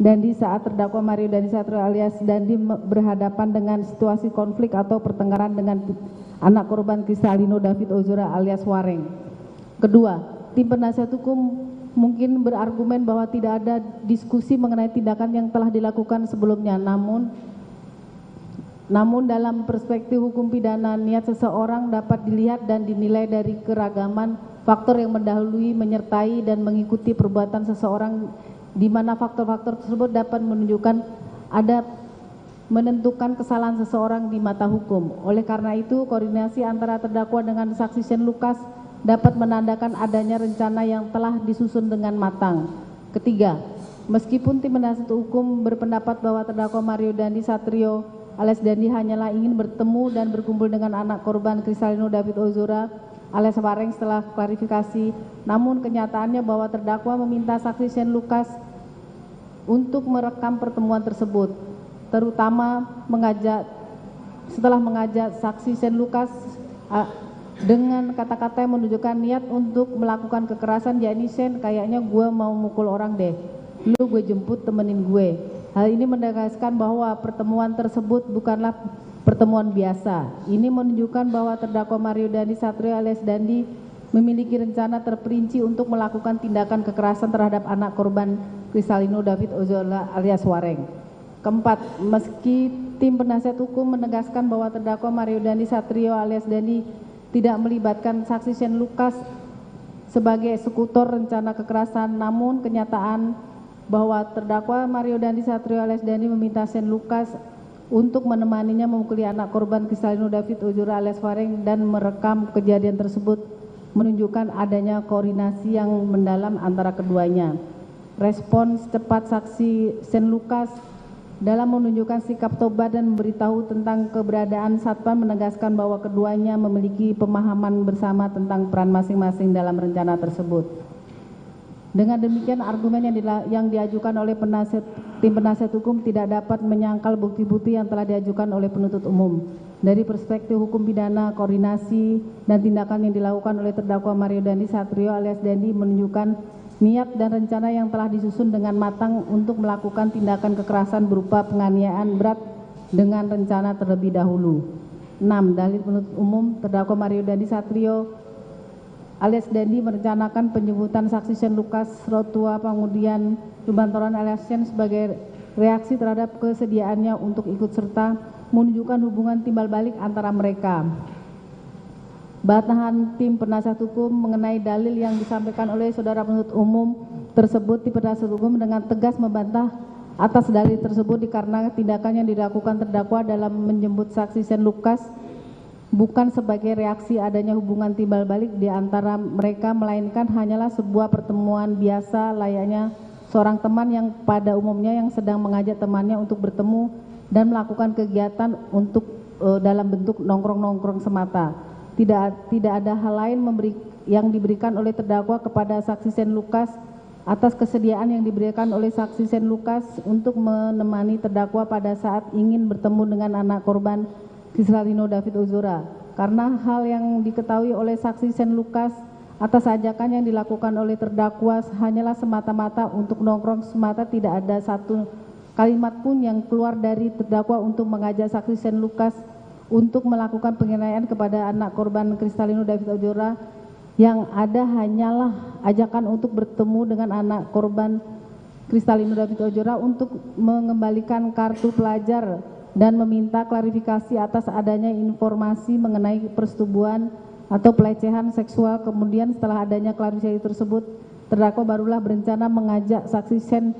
Dandi saat terdakwa Mario Dandi Satrio alias Dandi berhadapan dengan situasi konflik atau pertengkaran dengan anak korban Kristalino David Ozora alias Wareng. Kedua, tim penasihat hukum mungkin berargumen bahwa tidak ada diskusi mengenai tindakan yang telah dilakukan sebelumnya, namun dalam perspektif hukum pidana, niat seseorang dapat dilihat dan dinilai dari keragaman faktor yang mendahului, menyertai dan mengikuti perbuatan seseorang, di mana faktor-faktor tersebut dapat menunjukkan ada menentukan kesalahan seseorang di mata hukum. Oleh karena itu, koordinasi antara terdakwa dengan saksi Shane Lucas dapat menandakan adanya rencana yang telah disusun dengan matang. Ketiga, meskipun tim penasihat hukum berpendapat bahwa terdakwa Mario Dandi Satrio alias Dandi hanyalah ingin bertemu dan berkumpul dengan anak korban Kristalino David Ozora alias Wareng setelah klarifikasi, namun kenyataannya bahwa terdakwa meminta saksi Shane Lucas untuk merekam pertemuan tersebut, terutama setelah mengajak saksi Shane Lucas dengan kata-kata yang menunjukkan niat untuk melakukan kekerasan, yakni Shane, kayaknya gue mau mukul orang deh, lu gue jemput temenin gue. Hal ini menegaskan bahwa pertemuan tersebut bukanlah pertemuan biasa. Ini menunjukkan bahwa terdakwa Mario Dandi Satrio alias Dandi memiliki rencana terperinci untuk melakukan tindakan kekerasan terhadap anak korban Kristalino David Ozora alias Wareng. Keempat, meski tim penasihat hukum menegaskan bahwa terdakwa Mario Dandi Satrio alias Dandi tidak melibatkan saksi Shane Lucas sebagai eksekutor rencana kekerasan, namun kenyataan bahwa terdakwa Mario Dandi Satrio alias Dandi meminta Shane Lucas untuk menemaninya memukuli anak korban Kristalino David Ozora alias Wareng dan merekam kejadian tersebut menunjukkan adanya koordinasi yang mendalam antara keduanya. Respons cepat saksi Shane Lucas dalam menunjukkan sikap tobat dan memberitahu tentang keberadaan Satpam menegaskan bahwa keduanya memiliki pemahaman bersama tentang peran masing-masing dalam rencana tersebut. Dengan demikian, argumen yang diajukan oleh tim penasihat hukum tidak dapat menyangkal bukti-bukti yang telah diajukan oleh penuntut umum. Dari perspektif hukum pidana, koordinasi dan tindakan yang dilakukan oleh terdakwa Mario Dandi Satrio alias Dandi menunjukkan niat dan rencana yang telah disusun dengan matang untuk melakukan tindakan kekerasan berupa penganiayaan berat dengan rencana terlebih dahulu. 6. Dalil penuntut umum, terdakwa Mario Dandi Satrio alias Dandi merencanakan penjemputan saksi Shane Lucas Rotua Pangudian Lubantoran alias Shane sebagai reaksi terhadap kesediaannya untuk ikut serta menunjukkan hubungan timbal balik antara mereka. Bantahan tim penasihat hukum mengenai dalil yang disampaikan oleh saudara penuntut umum tersebut, tim penasihat hukum dengan tegas membantah atas dalil tersebut dikarenakan tindakan yang dilakukan terdakwa dalam menjemput saksi Shane Lucas bukan sebagai reaksi adanya hubungan timbal balik di antara mereka, melainkan hanyalah sebuah pertemuan biasa layaknya seorang teman yang pada umumnya yang sedang mengajak temannya untuk bertemu dan melakukan kegiatan untuk dalam bentuk nongkrong-nongkrong semata. Tidak ada hal lain yang diberikan oleh terdakwa kepada saksi Shane Lucas atas kesediaan yang diberikan oleh saksi Shane Lucas untuk menemani terdakwa pada saat ingin bertemu dengan anak korban Kristalino David Ozora, karena hal yang diketahui oleh saksi Shane Lucas atas ajakan yang dilakukan oleh terdakwa hanyalah semata-mata untuk nongkrong semata, tidak ada satu kalimat pun yang keluar dari terdakwa untuk mengajak saksi Shane Lucas untuk melakukan penganiayaan kepada anak korban Kristalino David Ozora. Yang ada hanyalah ajakan untuk bertemu dengan anak korban Kristalino David Ozora untuk mengembalikan kartu pelajar dan meminta klarifikasi atas adanya informasi mengenai persetubuhan atau pelecehan seksual. Kemudian setelah adanya klarifikasi tersebut, terdakwa barulah berencana mengajak saksi Shane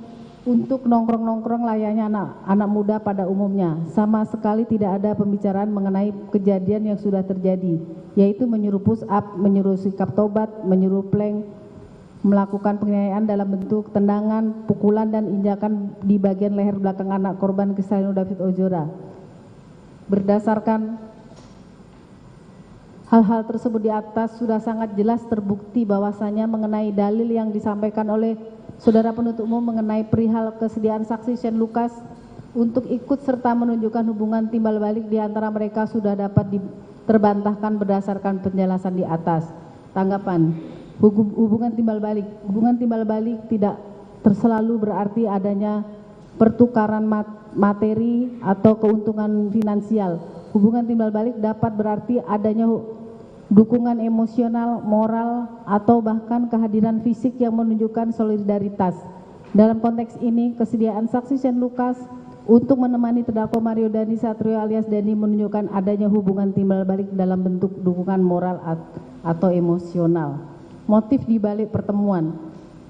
untuk nongkrong-nongkrong layaknya anak muda pada umumnya. Sama sekali tidak ada pembicaraan mengenai kejadian yang sudah terjadi, yaitu menyuruh push up, menyuruh sikap tobat, menyuruh plank, melakukan penganiayaan dalam bentuk tendangan, pukulan dan injakan di bagian leher belakang anak korban Kristalino David Ozora. Berdasarkan hal-hal tersebut di atas sudah sangat jelas terbukti bahwasanya mengenai dalil yang disampaikan oleh saudara penuntut umum mengenai perihal kesediaan saksi Shane Lucas untuk ikut serta menunjukkan hubungan timbal balik di antara mereka sudah dapat terbantahkan berdasarkan penjelasan di atas. Tanggapan. Hubungan timbal balik tidak selalu berarti adanya pertukaran materi atau keuntungan finansial. Hubungan timbal balik dapat berarti adanya dukungan emosional, moral, atau bahkan kehadiran fisik yang menunjukkan solidaritas. Dalam konteks ini, kesediaan saksi Shane Lucas untuk menemani terdakwa Mario Dandi Satrio alias Dandi menunjukkan adanya hubungan timbal balik dalam bentuk dukungan moral atau emosional. Motif di balik pertemuan.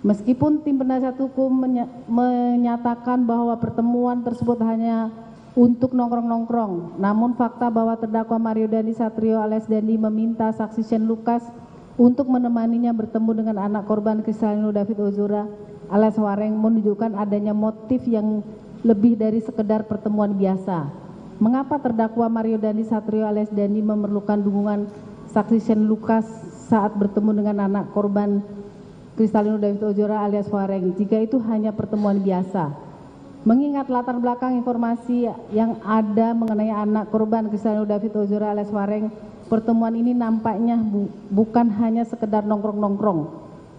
Meskipun tim penasihat hukum menyatakan bahwa pertemuan tersebut hanya untuk nongkrong-nongkrong, namun fakta bahwa terdakwa Mario Dandi Satrio alias Dandi meminta saksi Shane Lucas untuk menemaninya bertemu dengan anak korban Kristalino David Ozora alias Wareng menunjukkan adanya motif yang lebih dari sekedar pertemuan biasa. Mengapa terdakwa Mario Dandi Satrio alias Dandi memerlukan dukungan saksi Shane Lucas saat bertemu dengan anak korban Kristalino David Ozora alias Wareng jika itu hanya pertemuan biasa? Mengingat latar belakang informasi yang ada mengenai anak korban Kristalino David Ozora alias Wareng, pertemuan ini nampaknya bukan hanya sekedar nongkrong-nongkrong,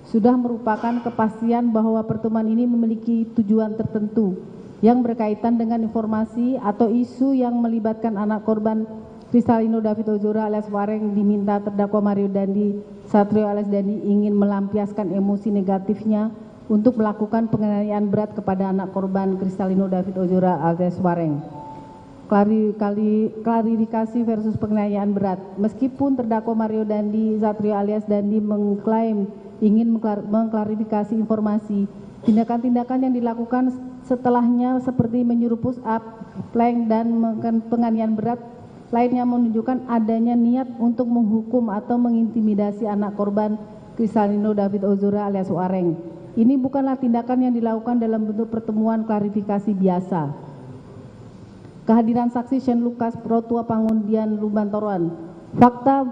sudah merupakan kepastian bahwa pertemuan ini memiliki tujuan tertentu yang berkaitan dengan informasi atau isu yang melibatkan anak korban Kristalino David Ozora alias Wareng. Diminta terdakwa Mario Dandi Satrio alias Dandi ingin melampiaskan emosi negatifnya untuk melakukan penganiayaan berat kepada anak korban Kristalino David Ozora alias Wareng. Klarifikasi versus penganiayaan berat. Meskipun terdakwa Mario Dandi Satrio alias Dandi mengklaim ingin mengklarifikasi informasi, tindakan-tindakan yang dilakukan setelahnya seperti menyuruh push up, plank, dan penganiayaan berat lainnya menunjukkan adanya niat untuk menghukum atau mengintimidasi anak korban Kristalino David Ozora alias Wareng. Ini bukanlah tindakan yang dilakukan dalam bentuk pertemuan klarifikasi biasa. Kehadiran saksi Shane Lucas Protua Pangundian Lubantoruan. Fakta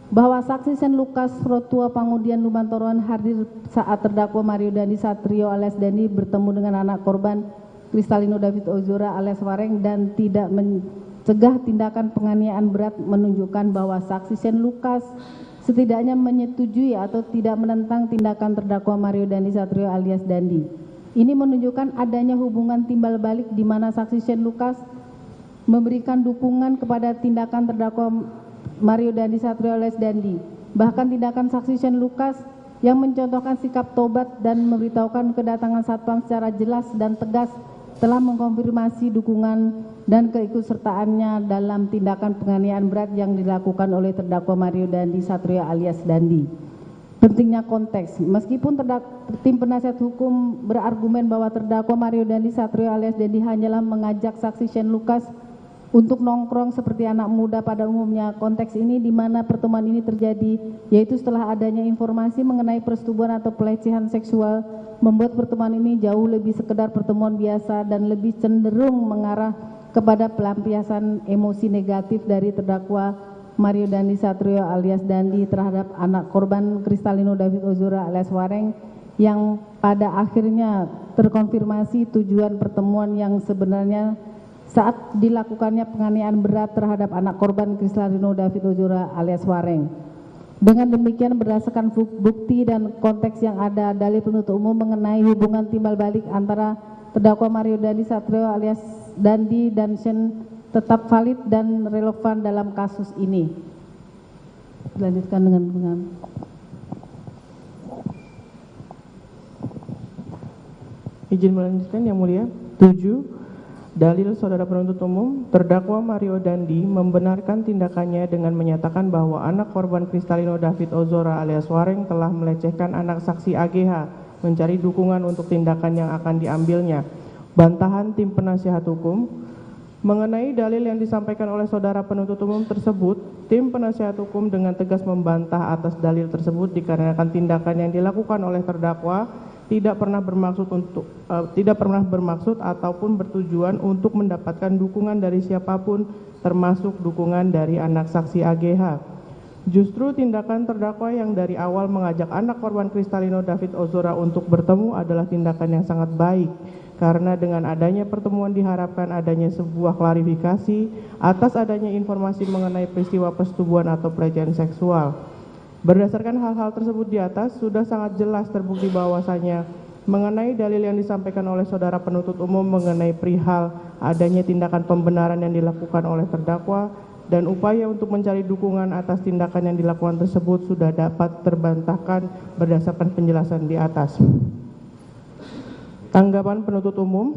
bahwa saksi Shane Lucas Protua Pangundian Lubantoruan hadir saat terdakwa Mario Dandi Satrio alias Dandi bertemu dengan anak korban Kristalino David Ozora alias Wareng dan tidak mencegah tindakan penganiayaan berat menunjukkan bahwa saksi Shane Lucas setidaknya menyetujui atau tidak menentang tindakan terdakwa Mario Dandi Satrio alias Dandi. Ini menunjukkan adanya hubungan timbal balik di mana saksi Shane Lucas memberikan dukungan kepada tindakan terdakwa Mario Dandi Satrio alias Dandi. Bahkan tindakan saksi Shane Lucas yang mencontohkan sikap tobat dan memberitahukan kedatangan satpam secara jelas dan tegas telah mengkonfirmasi dukungan dan keikutsertaannya dalam tindakan penganiayaan berat yang dilakukan oleh terdakwa Mario Dandi Satrio alias Dandi. Pentingnya konteks. Meskipun tim penasihat hukum berargumen bahwa terdakwa Mario Dandi Satrio alias Dandi hanyalah mengajak saksi Shane Lucas untuk nongkrong seperti anak muda pada umumnya, konteks ini di mana pertemuan ini terjadi, yaitu setelah adanya informasi mengenai persetubuhan atau pelecehan seksual, membuat pertemuan ini jauh lebih sekedar pertemuan biasa dan lebih cenderung mengarah kepada pelampiasan emosi negatif dari terdakwa Mario Dandi Satrio alias Dandi terhadap anak korban Kristalino David Ozora alias Wareng yang pada akhirnya terkonfirmasi tujuan pertemuan yang sebenarnya saat dilakukannya penganiayaan berat terhadap anak korban Kristalino David Ozora alias Wareng. Dengan demikian berdasarkan bukti dan konteks yang ada, dalil penuntut umum mengenai hubungan timbal balik antara terdakwa Mario Dandi Satrio alias Dandi dan Shane tetap valid dan relevan dalam kasus ini. Dilanjutkan dengan izin melanjutkan yang mulia. 7. Dalil saudara penuntut umum, terdakwa Mario Dandi membenarkan tindakannya dengan menyatakan bahwa anak korban Kristalino David Ozora alias Wareng telah melecehkan anak saksi AGH mencari dukungan untuk tindakan yang akan diambilnya. Bantahan tim penasihat hukum. Mengenai dalil yang disampaikan oleh saudara penuntut umum tersebut, tim penasihat hukum dengan tegas membantah atas dalil tersebut dikarenakan tindakan yang dilakukan oleh terdakwa tidak pernah bermaksud ataupun bertujuan untuk mendapatkan dukungan dari siapapun, termasuk dukungan dari anak saksi AGH. Justru tindakan terdakwa yang dari awal mengajak anak korban Kristalino David Ozora untuk bertemu adalah tindakan yang sangat baik, karena dengan adanya pertemuan diharapkan adanya sebuah klarifikasi atas adanya informasi mengenai peristiwa persetubuhan atau pelecehan seksual. Berdasarkan hal-hal tersebut di atas, sudah sangat jelas terbukti bahwasanya mengenai dalil yang disampaikan oleh saudara penuntut umum mengenai perihal adanya tindakan pembenaran yang dilakukan oleh terdakwa dan upaya untuk mencari dukungan atas tindakan yang dilakukan tersebut sudah dapat terbantahkan berdasarkan penjelasan di atas. Tanggapan penuntut umum,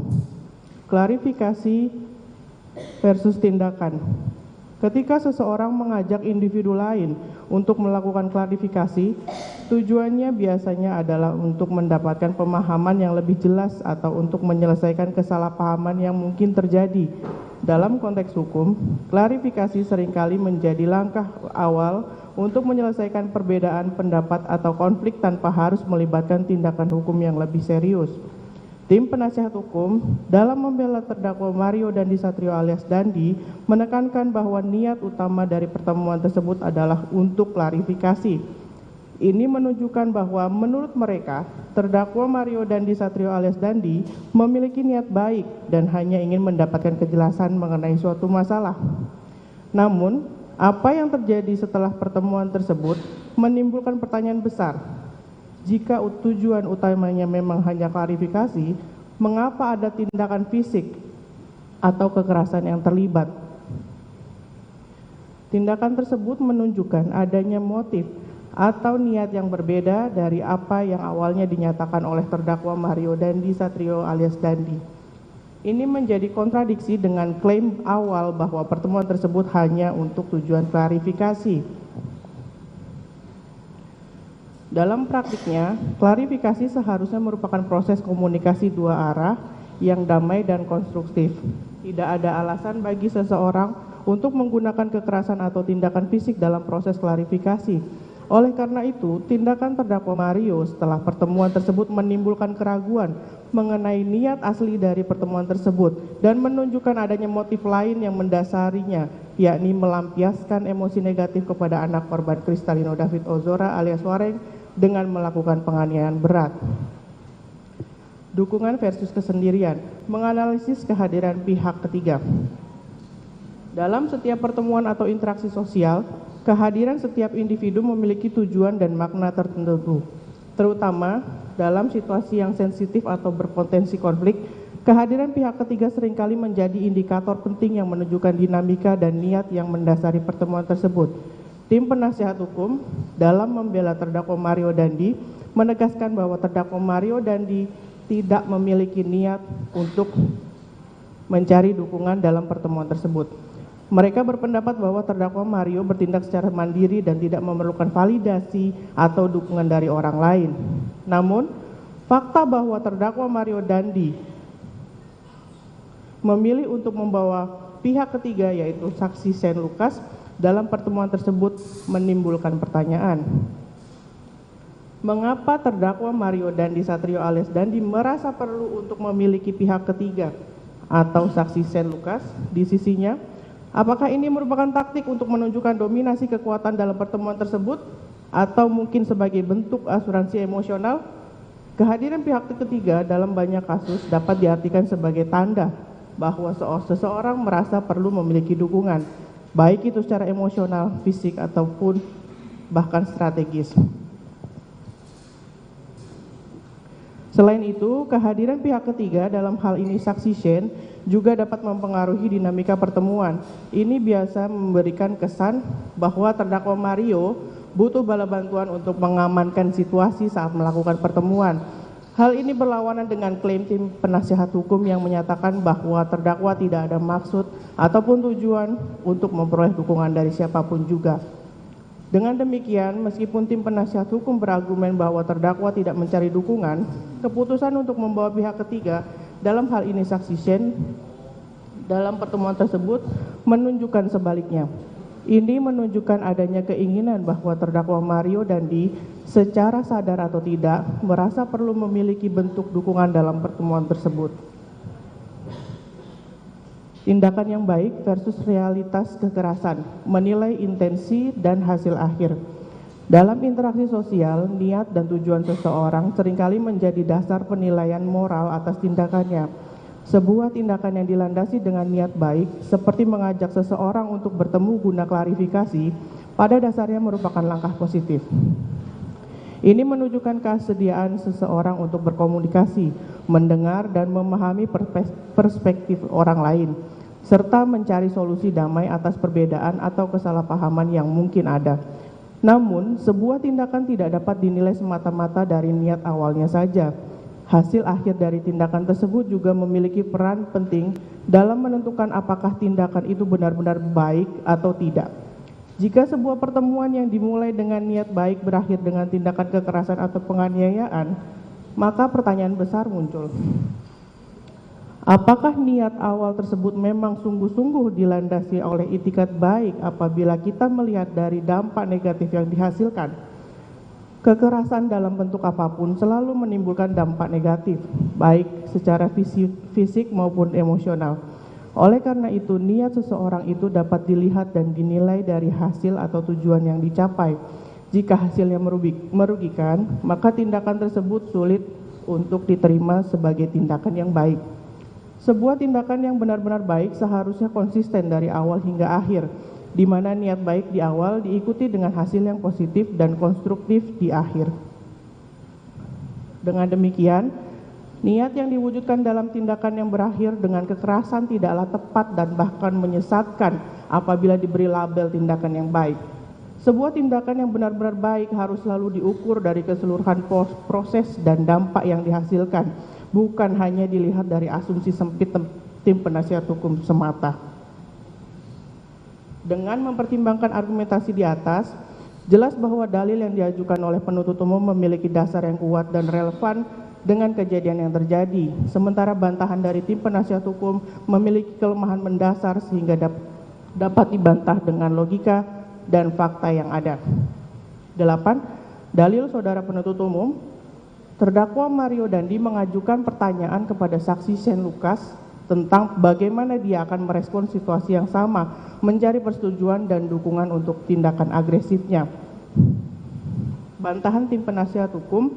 klarifikasi versus tindakan. Ketika seseorang mengajak individu lain untuk melakukan klarifikasi, Tujuannya biasanya adalah untuk mendapatkan pemahaman yang lebih jelas atau untuk menyelesaikan kesalahpahaman yang mungkin terjadi. Dalam konteks hukum, klarifikasi seringkali menjadi langkah awal untuk menyelesaikan perbedaan pendapat atau konflik tanpa harus melibatkan tindakan hukum yang lebih serius. Tim penasihat hukum dalam membela terdakwa Mario Dandi Satrio alias Dandi menekankan bahwa niat utama dari pertemuan tersebut adalah untuk klarifikasi. Ini menunjukkan bahwa menurut mereka, terdakwa Mario Dandi Satrio alias Dandi memiliki niat baik dan hanya ingin mendapatkan kejelasan mengenai suatu masalah. Namun, apa yang terjadi setelah pertemuan tersebut menimbulkan pertanyaan besar. Jika tujuan utamanya memang hanya klarifikasi, mengapa ada tindakan fisik atau kekerasan yang terlibat? Tindakan tersebut menunjukkan adanya motif atau niat yang berbeda dari apa yang awalnya dinyatakan oleh terdakwa Mario Dandi Satrio alias Dandi. Ini menjadi kontradiksi dengan klaim awal bahwa pertemuan tersebut hanya untuk tujuan klarifikasi. Dalam praktiknya, klarifikasi seharusnya merupakan proses komunikasi dua arah yang damai dan konstruktif. Tidak ada alasan bagi seseorang untuk menggunakan kekerasan atau tindakan fisik dalam proses klarifikasi. Oleh karena itu, tindakan terdakwa Mario setelah pertemuan tersebut menimbulkan keraguan mengenai niat asli dari pertemuan tersebut dan menunjukkan adanya motif lain yang mendasarinya, yakni melampiaskan emosi negatif kepada anak korban Kristalino David Ozora alias Wareng dengan melakukan penganiayaan berat. Dukungan versus kesendirian, menganalisis kehadiran pihak ketiga. Dalam setiap pertemuan atau interaksi sosial, kehadiran setiap individu memiliki tujuan dan makna tertentu. Terutama dalam situasi yang sensitif atau berpotensi konflik, kehadiran pihak ketiga seringkali menjadi indikator penting yang menunjukkan dinamika dan niat yang mendasari pertemuan tersebut. Tim penasihat hukum dalam membela terdakwa Mario Dandi menegaskan bahwa terdakwa Mario Dandi tidak memiliki niat untuk mencari dukungan dalam pertemuan tersebut. Mereka berpendapat bahwa terdakwa Mario bertindak secara mandiri dan tidak memerlukan validasi atau dukungan dari orang lain. Namun, fakta bahwa terdakwa Mario Dandi memilih untuk membawa pihak ketiga yaitu saksi Shane Lucas dalam pertemuan tersebut menimbulkan pertanyaan. Mengapa terdakwa Mario Dandi Satrio alias Dandi merasa perlu untuk memiliki pihak ketiga atau saksi Shane Lucas di sisinya? Apakah ini merupakan taktik untuk menunjukkan dominasi kekuatan dalam pertemuan tersebut atau mungkin sebagai bentuk asuransi emosional? Kehadiran pihak ketiga dalam banyak kasus dapat diartikan sebagai tanda bahwa seseorang merasa perlu memiliki dukungan, baik itu secara emosional, fisik, ataupun bahkan strategis. Selain itu, kehadiran pihak ketiga dalam hal ini saksi Shane juga dapat mempengaruhi dinamika pertemuan. Ini biasa memberikan kesan bahwa terdakwa Mario butuh bala bantuan untuk mengamankan situasi saat melakukan pertemuan. Hal ini berlawanan dengan klaim tim penasihat hukum yang menyatakan bahwa terdakwa tidak ada maksud ataupun tujuan untuk memperoleh dukungan dari siapapun juga. Dengan demikian, meskipun tim penasihat hukum berargumen bahwa terdakwa tidak mencari dukungan, keputusan untuk membawa pihak ketiga, dalam hal ini saksi Shane, dalam pertemuan tersebut menunjukkan sebaliknya. Ini menunjukkan adanya keinginan bahwa terdakwa Mario Dandi secara sadar atau tidak merasa perlu memiliki bentuk dukungan dalam pertemuan tersebut. Tindakan yang baik versus realitas kekerasan, menilai intensi dan hasil akhir. Dalam interaksi sosial, niat dan tujuan seseorang seringkali menjadi dasar penilaian moral atas tindakannya. Sebuah tindakan yang dilandasi dengan niat baik, seperti mengajak seseorang untuk bertemu guna klarifikasi, pada dasarnya merupakan langkah positif. Ini menunjukkan kesediaan seseorang untuk berkomunikasi, mendengar dan memahami perspektif orang lain, serta mencari solusi damai atas perbedaan atau kesalahpahaman yang mungkin ada. Namun, sebuah tindakan tidak dapat dinilai semata-mata dari niat awalnya saja. Hasil akhir dari tindakan tersebut juga memiliki peran penting dalam menentukan apakah tindakan itu benar-benar baik atau tidak. Jika sebuah pertemuan yang dimulai dengan niat baik berakhir dengan tindakan kekerasan atau penganiayaan, maka pertanyaan besar muncul. Apakah niat awal tersebut memang sungguh-sungguh dilandasi oleh itikat baik apabila kita melihat dari dampak negatif yang dihasilkan? Kekerasan dalam bentuk apapun selalu menimbulkan dampak negatif, baik secara fisik maupun emosional. Oleh karena itu, niat seseorang itu dapat dilihat dan dinilai dari hasil atau tujuan yang dicapai. Jika hasilnya merugikan, maka tindakan tersebut sulit untuk diterima sebagai tindakan yang baik. Sebuah tindakan yang benar-benar baik seharusnya konsisten dari awal hingga akhir, di mana niat baik di awal diikuti dengan hasil yang positif dan konstruktif di akhir. Dengan demikian, niat yang diwujudkan dalam tindakan yang berakhir dengan kekerasan tidaklah tepat dan bahkan menyesatkan apabila diberi label tindakan yang baik. Sebuah tindakan yang benar-benar baik harus selalu diukur dari keseluruhan proses dan dampak yang dihasilkan, bukan hanya dilihat dari asumsi sempit tim penasihat hukum semata. Dengan mempertimbangkan argumentasi di atas, jelas bahwa dalil yang diajukan oleh penuntut umum memiliki dasar yang kuat dan relevan dengan kejadian yang terjadi, sementara bantahan dari tim penasihat hukum memiliki kelemahan mendasar sehingga dapat dibantah dengan logika dan fakta yang ada. 8. Dalil saudara penuntut umum, terdakwa Mario Dandi mengajukan pertanyaan kepada saksi Shane Lucas tentang bagaimana dia akan merespon situasi yang sama, mencari persetujuan dan dukungan untuk tindakan agresifnya. Bantahan tim penasihat hukum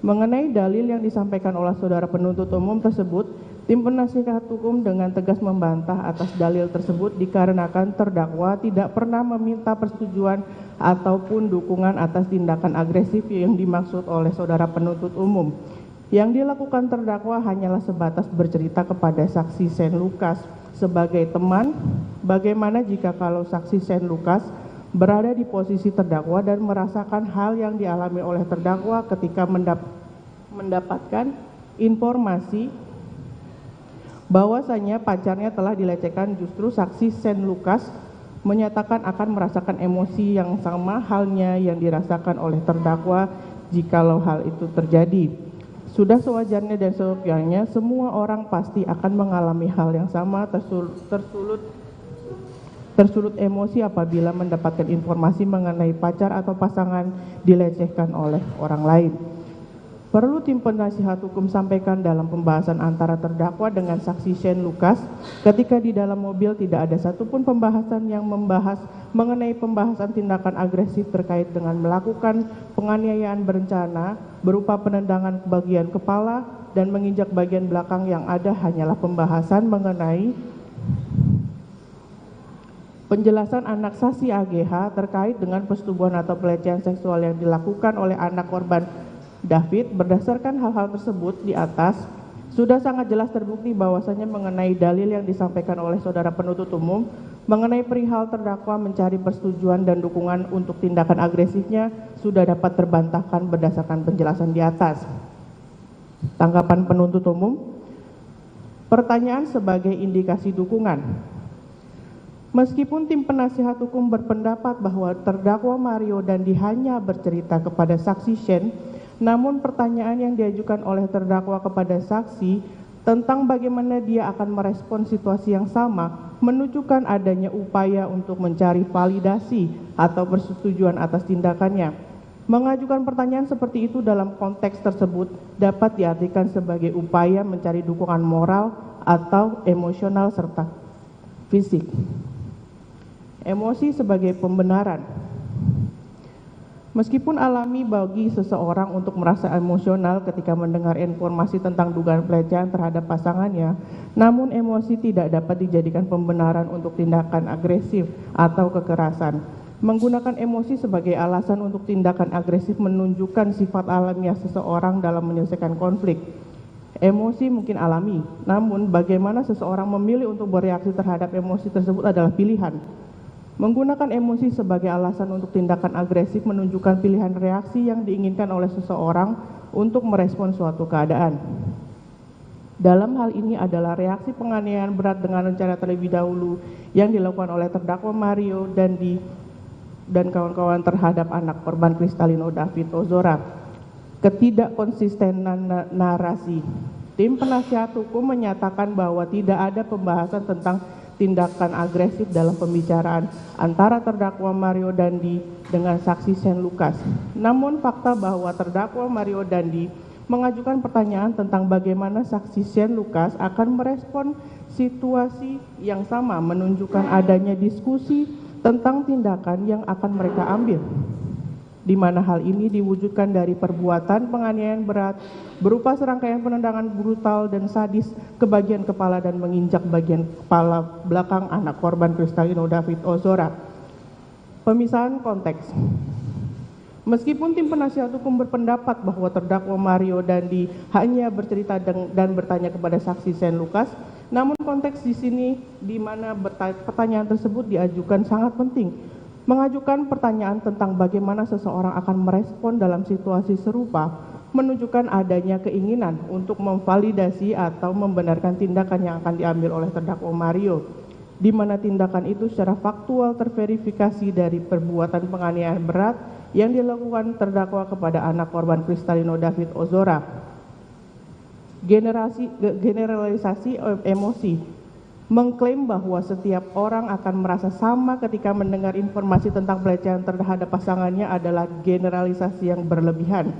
mengenai dalil yang disampaikan oleh saudara penuntut umum tersebut, tim penasihat hukum dengan tegas membantah atas dalil tersebut dikarenakan terdakwa tidak pernah meminta persetujuan ataupun dukungan atas tindakan agresif yang dimaksud oleh saudara penuntut umum. Yang dilakukan terdakwa hanyalah sebatas bercerita kepada saksi Shane Lucas sebagai teman, bagaimana jika kalau saksi Shane Lucas berada di posisi terdakwa dan merasakan hal yang dialami oleh terdakwa ketika mendapatkan informasi bahwasanya pacarnya telah dilecehkan. Justru saksi Shane Lucas menyatakan akan merasakan emosi yang sama halnya yang dirasakan oleh terdakwa jikalau hal itu terjadi. Sudah sewajarnya dan sewajarnya semua orang pasti akan mengalami hal yang sama, tersulut emosi apabila mendapatkan informasi mengenai pacar atau pasangan dilecehkan oleh orang lain. Perlu tim penasihat hukum sampaikan dalam pembahasan antara terdakwa dengan saksi Shane Lucas, ketika di dalam mobil tidak ada satupun pembahasan yang membahas mengenai pembahasan tindakan agresif terkait dengan melakukan penganiayaan berencana berupa penendangan ke bagian kepala dan menginjak bagian belakang. Yang ada hanyalah pembahasan mengenai penjelasan anak saksi AGH terkait dengan persetubuhan atau pelecehan seksual yang dilakukan oleh anak korban David. Berdasarkan hal-hal tersebut di atas, sudah sangat jelas terbukti bahwasanya mengenai dalil yang disampaikan oleh saudara penuntut umum mengenai perihal terdakwa mencari persetujuan dan dukungan untuk tindakan agresifnya sudah dapat terbantahkan berdasarkan penjelasan di atas. Tanggapan penuntut umum, pertanyaan sebagai indikasi dukungan. Meskipun tim penasihat hukum berpendapat bahwa terdakwa Mario Dandi hanya bercerita kepada saksi Shane, namun pertanyaan yang diajukan oleh terdakwa kepada saksi tentang bagaimana dia akan merespon situasi yang sama menunjukkan adanya upaya untuk mencari validasi atau persetujuan atas tindakannya. Mengajukan pertanyaan seperti itu dalam konteks tersebut dapat diartikan sebagai upaya mencari dukungan moral atau emosional serta fisik. Emosi sebagai pembenaran. Meskipun alami bagi seseorang untuk merasa emosional ketika mendengar informasi tentang dugaan pelecehan terhadap pasangannya, namun emosi tidak dapat dijadikan pembenaran untuk tindakan agresif atau kekerasan. Menggunakan emosi sebagai alasan untuk tindakan agresif menunjukkan sifat alamiah seseorang dalam menyelesaikan konflik. Emosi mungkin alami, namun bagaimana seseorang memilih untuk bereaksi terhadap emosi tersebut adalah pilihan. Menggunakan emosi sebagai alasan untuk tindakan agresif menunjukkan pilihan reaksi yang diinginkan oleh seseorang untuk merespon suatu keadaan. Dalam hal ini adalah reaksi penganiayaan berat dengan rencana terlebih dahulu yang dilakukan oleh terdakwa Mario Dandi dan kawan-kawan terhadap anak korban Kristalino David Ozora. Ketidakkonsistenan narasi. Tim penasihat hukum menyatakan bahwa tidak ada pembahasan tentang tindakan agresif dalam pembicaraan antara terdakwa Mario Dandi dengan saksi Shane Lucas. Namun fakta bahwa terdakwa Mario Dandi mengajukan pertanyaan tentang bagaimana saksi Shane Lucas akan merespon situasi yang sama menunjukkan adanya diskusi tentang tindakan yang akan mereka ambil, di mana hal ini diwujudkan dari perbuatan penganiayaan berat berupa serangkaian penendangan brutal dan sadis ke bagian kepala dan menginjak bagian kepala belakang anak korban Kristalino David Ozora. Pemisahan konteks. Meskipun tim penasihat hukum berpendapat bahwa terdakwa Mario Dandi hanya bercerita dan bertanya kepada saksi Shane Lucas, namun konteks di sini di mana pertanyaan tersebut diajukan sangat penting. Mengajukan pertanyaan tentang bagaimana seseorang akan merespon dalam situasi serupa menunjukkan adanya keinginan untuk memvalidasi atau membenarkan tindakan yang akan diambil oleh terdakwa Mario, di mana tindakan itu secara faktual terverifikasi dari perbuatan penganiayaan berat yang dilakukan terdakwa kepada anak korban Kristalino David Ozora. Generalisasi emosi. Mengklaim bahwa setiap orang akan merasa sama ketika mendengar informasi tentang pelecehan terhadap pasangannya adalah generalisasi yang berlebihan.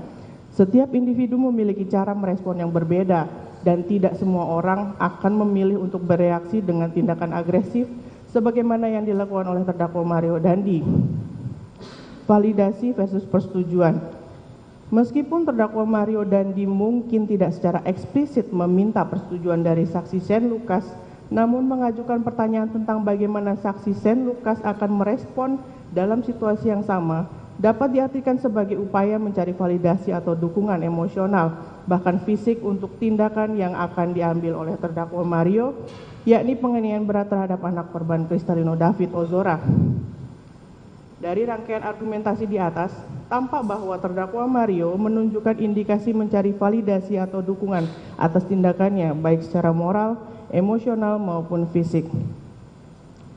Setiap individu memiliki cara merespon yang berbeda dan tidak semua orang akan memilih untuk bereaksi dengan tindakan agresif sebagaimana yang dilakukan oleh terdakwa Mario Dandi. Validasi versus persetujuan. Meskipun terdakwa Mario Dandi mungkin tidak secara eksplisit meminta persetujuan dari saksi Shane Lucas, namun mengajukan pertanyaan tentang bagaimana saksi Shane Lucas akan merespon dalam situasi yang sama dapat diartikan sebagai upaya mencari validasi atau dukungan emosional, bahkan fisik untuk tindakan yang akan diambil oleh terdakwa Mario, yakni penganiayaan berat terhadap anak korban Kristalino David Ozora. Dari rangkaian argumentasi di atas, tampak bahwa terdakwa Mario menunjukkan indikasi mencari validasi atau dukungan atas tindakannya, baik secara moral, emosional, maupun fisik.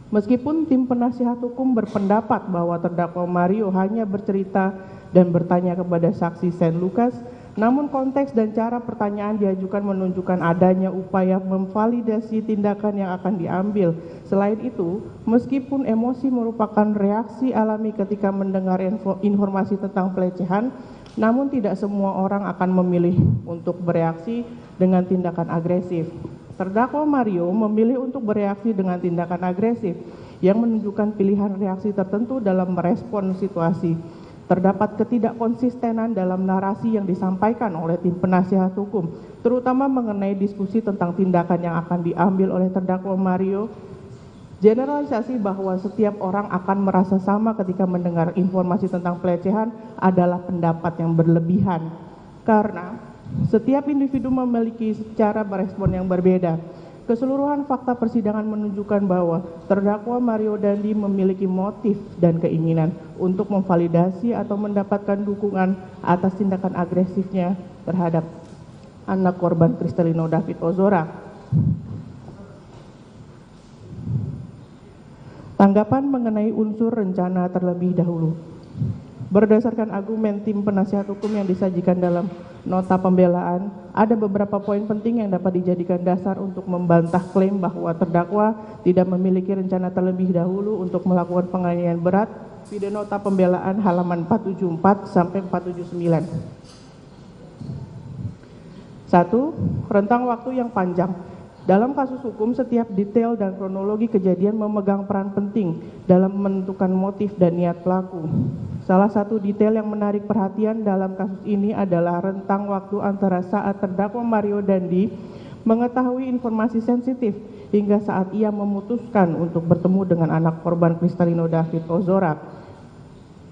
Meskipun tim penasihat hukum berpendapat bahwa terdakwa Mario hanya bercerita dan bertanya kepada saksi Shane Lucas, namun konteks dan cara pertanyaan diajukan menunjukkan adanya upaya memvalidasi tindakan yang akan diambil. Selain itu, meskipun emosi merupakan reaksi alami ketika mendengar informasi tentang pelecehan, namun tidak semua orang akan memilih untuk bereaksi dengan tindakan agresif. Terdakwa Mario memilih untuk bereaksi dengan tindakan agresif yang menunjukkan pilihan reaksi tertentu dalam merespon situasi. Terdapat ketidakkonsistenan dalam narasi yang disampaikan oleh tim penasihat hukum, terutama mengenai diskusi tentang tindakan yang akan diambil oleh terdakwa Mario. Generalisasi bahwa setiap orang akan merasa sama ketika mendengar informasi tentang pelecehan adalah pendapat yang berlebihan, karena setiap individu memiliki cara merespon yang berbeda. Keseluruhan fakta persidangan menunjukkan bahwa terdakwa Mario Dandi memiliki motif dan keinginan untuk memvalidasi atau mendapatkan dukungan atas tindakan agresifnya terhadap anak korban Kristalino David Ozora. Tanggapan mengenai unsur rencana terlebih dahulu. Berdasarkan argumen tim penasihat hukum yang disajikan dalam nota pembelaan, ada beberapa poin penting yang dapat dijadikan dasar untuk membantah klaim bahwa terdakwa tidak memiliki rencana terlebih dahulu untuk melakukan penganiayaan berat. Video nota pembelaan halaman 474 sampai 479. 1. Rentang waktu yang panjang. Dalam kasus hukum, setiap detail dan kronologi kejadian memegang peran penting dalam menentukan motif dan niat pelaku. Salah satu detail yang menarik perhatian dalam kasus ini adalah rentang waktu antara saat terdakwa Mario Dandi mengetahui informasi sensitif hingga saat ia memutuskan untuk bertemu dengan anak korban Kristalino David Ozora.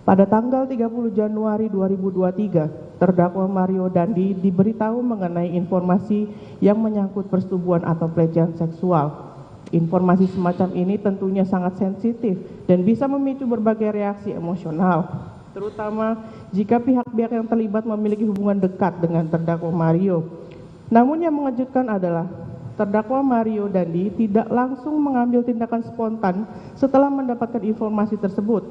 Pada tanggal 30 Januari 2023, terdakwa Mario Dandi diberitahu mengenai informasi yang menyangkut persetubuhan atau pelecehan seksual. Informasi semacam ini tentunya sangat sensitif dan bisa memicu berbagai reaksi emosional, terutama jika pihak-pihak yang terlibat memiliki hubungan dekat dengan terdakwa Mario. Namun yang mengejutkan adalah terdakwa Mario Dandi tidak langsung mengambil tindakan spontan setelah mendapatkan informasi tersebut.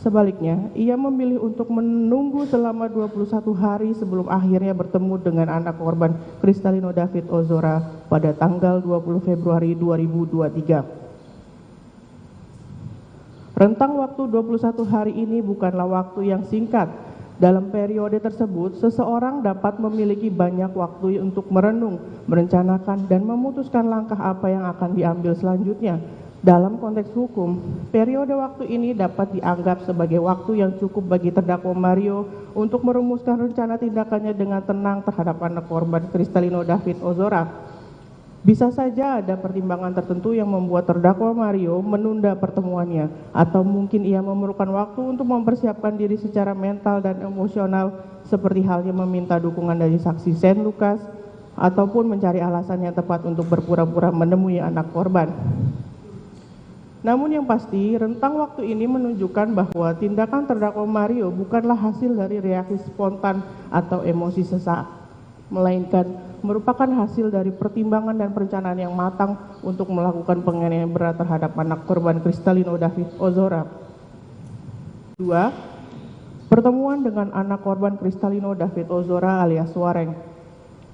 Sebaliknya, ia memilih untuk menunggu selama 21 hari sebelum akhirnya bertemu dengan anak korban Kristalino David Ozora pada tanggal 20 Februari 2023. Rentang waktu 21 hari ini bukanlah waktu yang singkat. Dalam periode tersebut, seseorang dapat memiliki banyak waktu untuk merenung, merencanakan, dan memutuskan langkah apa yang akan diambil selanjutnya. Dalam konteks hukum, periode waktu ini dapat dianggap sebagai waktu yang cukup bagi terdakwa Mario untuk merumuskan rencana tindakannya dengan tenang terhadap anak korban Kristalino David Ozora. Bisa saja ada pertimbangan tertentu yang membuat terdakwa Mario menunda pertemuannya, atau mungkin ia memerlukan waktu untuk mempersiapkan diri secara mental dan emosional, seperti halnya meminta dukungan dari saksi Saint Lucas, ataupun mencari alasan yang tepat untuk berpura-pura menemui anak korban. Namun yang pasti, rentang waktu ini menunjukkan bahwa tindakan terdakwa Mario bukanlah hasil dari reaksi spontan atau emosi sesaat, melainkan merupakan hasil dari pertimbangan dan perencanaan yang matang untuk melakukan penganiayaan berat terhadap anak korban Kristalino David Ozora. 2. Pertemuan dengan anak korban Kristalino David Ozora alias Wareng.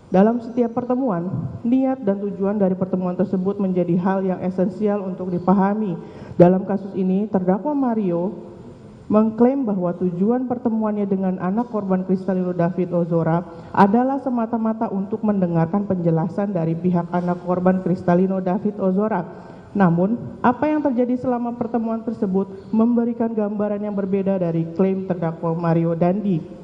Dalam setiap pertemuan, niat dan tujuan dari pertemuan tersebut menjadi hal yang esensial untuk dipahami. Dalam kasus ini, terdakwa Mario mengklaim bahwa tujuan pertemuannya dengan anak korban Kristalino David Ozora adalah semata-mata untuk mendengarkan penjelasan dari pihak anak korban Kristalino David Ozora. Namun, apa yang terjadi selama pertemuan tersebut memberikan gambaran yang berbeda dari klaim terdakwa Mario Dandi.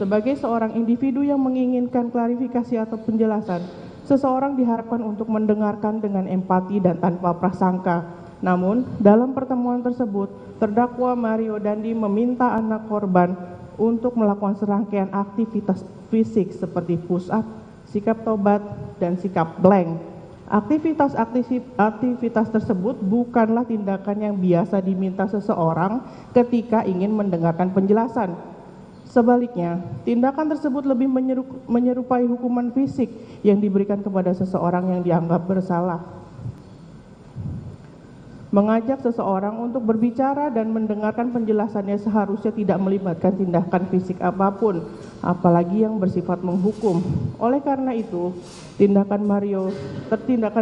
Sebagai seorang individu yang menginginkan klarifikasi atau penjelasan, seseorang diharapkan untuk mendengarkan dengan empati dan tanpa prasangka. Namun, dalam pertemuan tersebut, terdakwa Mario Dandi meminta anak korban untuk melakukan serangkaian aktivitas fisik seperti push up, sikap tobat, dan sikap blank. Aktivitas tersebut bukanlah tindakan yang biasa diminta seseorang ketika ingin mendengarkan penjelasan. Sebaliknya, tindakan tersebut lebih menyerupai hukuman fisik yang diberikan kepada seseorang yang dianggap bersalah. Mengajak seseorang untuk berbicara dan mendengarkan penjelasannya seharusnya tidak melibatkan tindakan fisik apapun, apalagi yang bersifat menghukum. Oleh karena itu, tindakan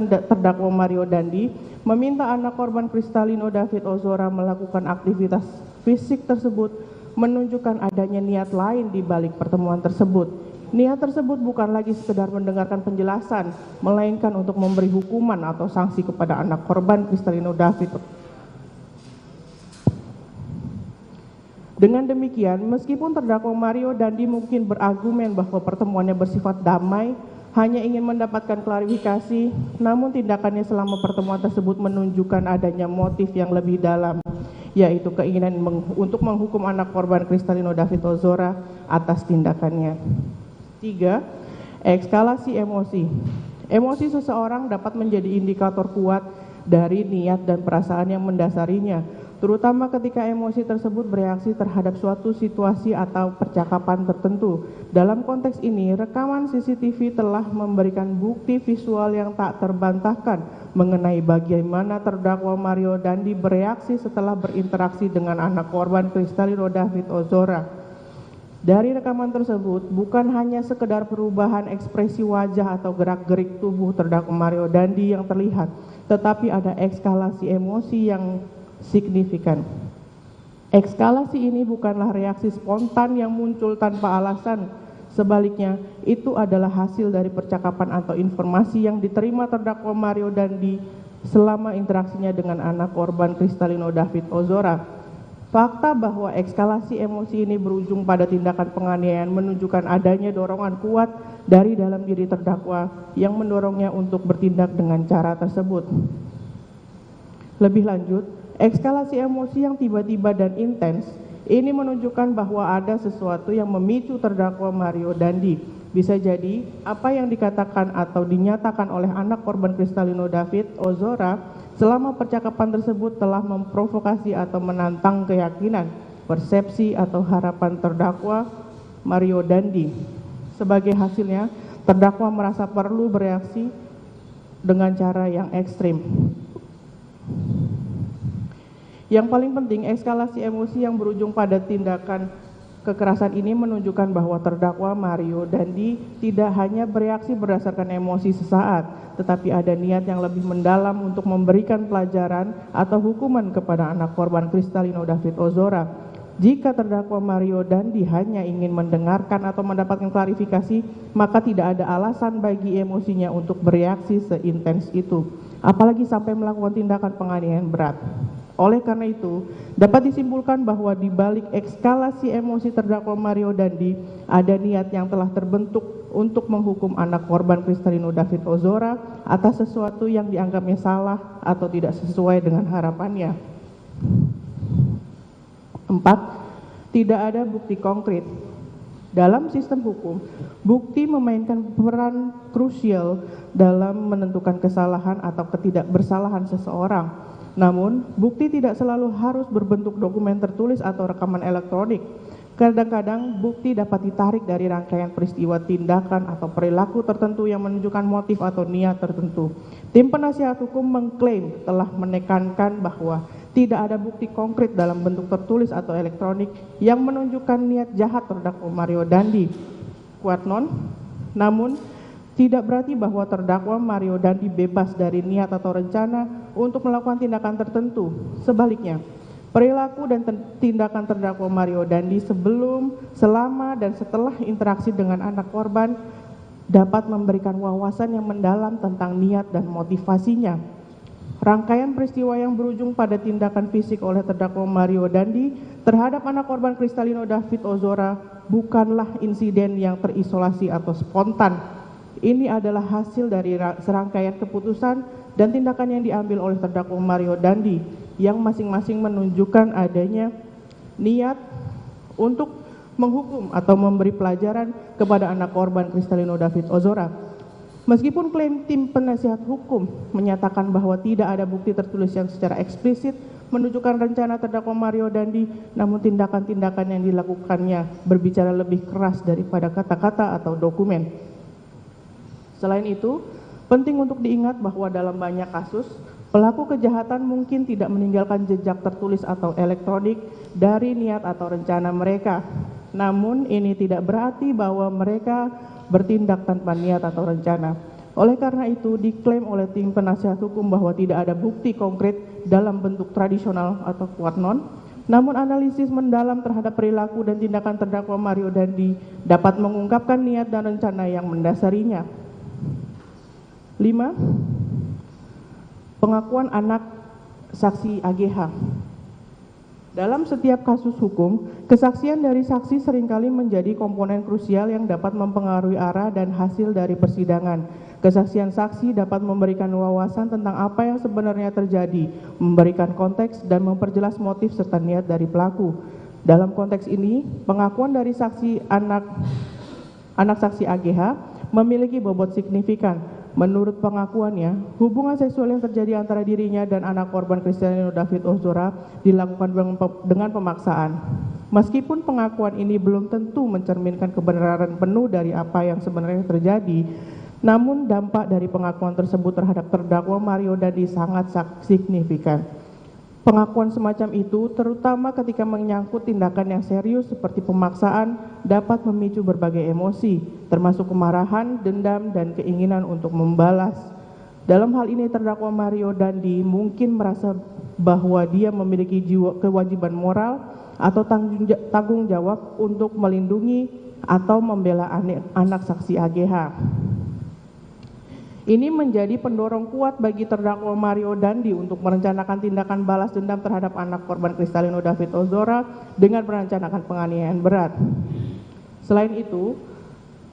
terdakwa Mario Dandi meminta anak korban Kristalino David Ozora melakukan aktivitas fisik tersebut menunjukkan adanya niat lain di balik pertemuan tersebut. Niat tersebut bukan lagi sekedar mendengarkan penjelasan, melainkan untuk memberi hukuman atau sanksi kepada anak korban Kristalino David. Dengan demikian, meskipun terdakwa Mario Dandi mungkin berargumen bahwa pertemuannya bersifat damai, hanya ingin mendapatkan klarifikasi, namun tindakannya selama pertemuan tersebut menunjukkan adanya motif yang lebih dalam, yaitu keinginan untuk menghukum anak korban Kristalino David Ozora atas tindakannya. 3. Ekskalasi emosi. Emosi seseorang dapat menjadi indikator kuat dari niat dan perasaan yang mendasarinya, terutama ketika emosi tersebut bereaksi terhadap suatu situasi atau percakapan tertentu. Dalam konteks ini, rekaman CCTV telah memberikan bukti visual yang tak terbantahkan mengenai bagaimana terdakwa Mario Dandi bereaksi setelah berinteraksi dengan anak korban Kristalino David Ozora. Dari rekaman tersebut, bukan hanya sekedar perubahan ekspresi wajah atau gerak-gerik tubuh terdakwa Mario Dandi yang terlihat, tetapi ada ekskalasi emosi yang signifikan. Ekskalasi ini bukanlah reaksi spontan yang muncul tanpa alasan. Sebaliknya, itu adalah hasil dari percakapan atau informasi yang diterima terdakwa Mario Dandi selama interaksinya dengan anak korban Kristalino David Ozora. Fakta bahwa ekskalasi emosi ini berujung pada tindakan penganiayaan menunjukkan adanya dorongan kuat dari dalam diri terdakwa yang mendorongnya untuk bertindak dengan cara tersebut. Lebih lanjut, ekskalasi emosi yang tiba-tiba dan intens ini menunjukkan bahwa ada sesuatu yang memicu terdakwa Mario Dandi. Bisa jadi apa yang dikatakan atau dinyatakan oleh anak korban Kristalino David Ozora selama percakapan tersebut telah memprovokasi atau menantang keyakinan, persepsi atau harapan terdakwa Mario Dandi. Sebagai hasilnya, terdakwa merasa perlu bereaksi dengan cara yang ekstrim. Yang paling penting, eskalasi emosi yang berujung pada tindakan kekerasan ini menunjukkan bahwa terdakwa Mario Dandi tidak hanya bereaksi berdasarkan emosi sesaat, tetapi ada niat yang lebih mendalam untuk memberikan pelajaran atau hukuman kepada anak korban Kristalino David Ozora. Jika terdakwa Mario Dandi hanya ingin mendengarkan atau mendapatkan klarifikasi, maka tidak ada alasan bagi emosinya untuk bereaksi seintens itu, apalagi sampai melakukan tindakan penganiayaan berat. Oleh karena itu, dapat disimpulkan bahwa di balik ekskalasi emosi terdakwa Mario Dandi, ada niat yang telah terbentuk untuk menghukum anak korban Kristalino David Ozora atas sesuatu yang dianggapnya salah atau tidak sesuai dengan harapannya. 4. Tidak ada bukti konkret. Dalam sistem hukum, bukti memainkan peran krusial dalam menentukan kesalahan atau ketidakbersalahan seseorang. Namun, bukti tidak selalu harus berbentuk dokumen tertulis atau rekaman elektronik. Kadang-kadang bukti dapat ditarik dari rangkaian peristiwa, tindakan, atau perilaku tertentu yang menunjukkan motif atau niat tertentu. Tim penasihat hukum mengklaim telah menekankan bahwa tidak ada bukti konkret dalam bentuk tertulis atau elektronik yang menunjukkan niat jahat terdakwa Mario Dandi. Quote non, namun tidak berarti bahwa terdakwa Mario Dandi bebas dari niat atau rencana untuk melakukan tindakan tertentu. Sebaliknya, perilaku dan tindakan terdakwa Mario Dandi sebelum, selama, dan setelah interaksi dengan anak korban dapat memberikan wawasan yang mendalam tentang niat dan motivasinya. Rangkaian peristiwa yang berujung pada tindakan fisik oleh terdakwa Mario Dandi terhadap anak korban Kristalino David Ozora bukanlah insiden yang terisolasi atau spontan. Ini adalah hasil dari serangkaian keputusan dan tindakan yang diambil oleh terdakwa Mario Dandi yang masing-masing menunjukkan adanya niat untuk menghukum atau memberi pelajaran kepada anak korban Kristalino David Ozora. Meskipun klaim tim penasihat hukum menyatakan bahwa tidak ada bukti tertulis yang secara eksplisit menunjukkan rencana terdakwa Mario Dandi, namun tindakan-tindakan yang dilakukannya berbicara lebih keras daripada kata-kata atau dokumen. Selain itu, penting untuk diingat bahwa dalam banyak kasus, pelaku kejahatan mungkin tidak meninggalkan jejak tertulis atau elektronik dari niat atau rencana mereka. Namun, ini tidak berarti bahwa mereka bertindak tanpa niat atau rencana. Oleh karena itu, diklaim oleh tim penasihat hukum bahwa tidak ada bukti konkret dalam bentuk tradisional atau quote non, namun analisis mendalam terhadap perilaku dan tindakan terdakwa Mario Dandi dapat mengungkapkan niat dan rencana yang mendasarinya. 5. Pengakuan anak saksi AGH. Dalam setiap kasus hukum, kesaksian dari saksi seringkali menjadi komponen krusial yang dapat mempengaruhi arah dan hasil dari persidangan. Kesaksian saksi dapat memberikan wawasan tentang apa yang sebenarnya terjadi, memberikan konteks dan memperjelas motif serta niat dari pelaku. Dalam konteks ini, pengakuan dari saksi anak saksi AGH memiliki bobot signifikan. Menurut pengakuannya, hubungan seksual yang terjadi antara dirinya dan anak korban Kristalino David Ozora dilakukan dengan pemaksaan. Meskipun pengakuan ini belum tentu mencerminkan kebenaran penuh dari apa yang sebenarnya terjadi, namun dampak dari pengakuan tersebut terhadap terdakwa Mario Dandi sangat signifikan. Pengakuan semacam itu, terutama ketika menyangkut tindakan yang serius seperti pemaksaan, dapat memicu berbagai emosi, termasuk kemarahan, dendam, dan keinginan untuk membalas. Dalam hal ini, terdakwa Mario Dandi mungkin merasa bahwa dia memiliki kewajiban moral atau tanggung jawab untuk melindungi atau membela anak saksi AGH. Ini menjadi pendorong kuat bagi terdakwa Mario Dandi untuk merencanakan tindakan balas dendam terhadap anak korban Kristalino David Ozora dengan merencanakan penganiayaan berat. Selain itu,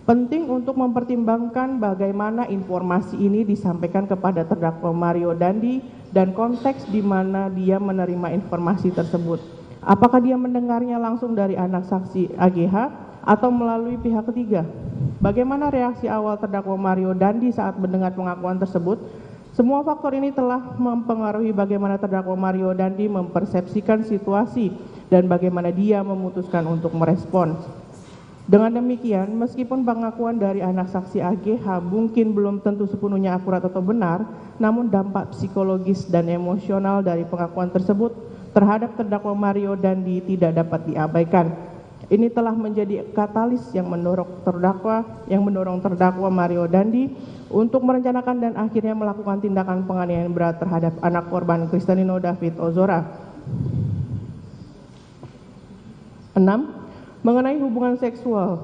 penting untuk mempertimbangkan bagaimana informasi ini disampaikan kepada terdakwa Mario Dandi dan konteks di mana dia menerima informasi tersebut. Apakah dia mendengarnya langsung dari anak saksi AGH atau melalui pihak ketiga? Bagaimana reaksi awal terdakwa Mario Dandi saat mendengar pengakuan tersebut? Semua faktor ini telah mempengaruhi bagaimana terdakwa Mario Dandi mempersepsikan situasi dan bagaimana dia memutuskan untuk merespons. Dengan demikian, meskipun pengakuan dari anak saksi AGH mungkin belum tentu sepenuhnya akurat atau benar, namun dampak psikologis dan emosional dari pengakuan tersebut terhadap terdakwa Mario Dandi tidak dapat diabaikan. Ini telah menjadi katalis yang mendorong terdakwa Mario Dandi untuk merencanakan dan akhirnya melakukan tindakan penganiayaan berat terhadap anak korban Kristalino David Ozora. 6. Mengenai hubungan seksual.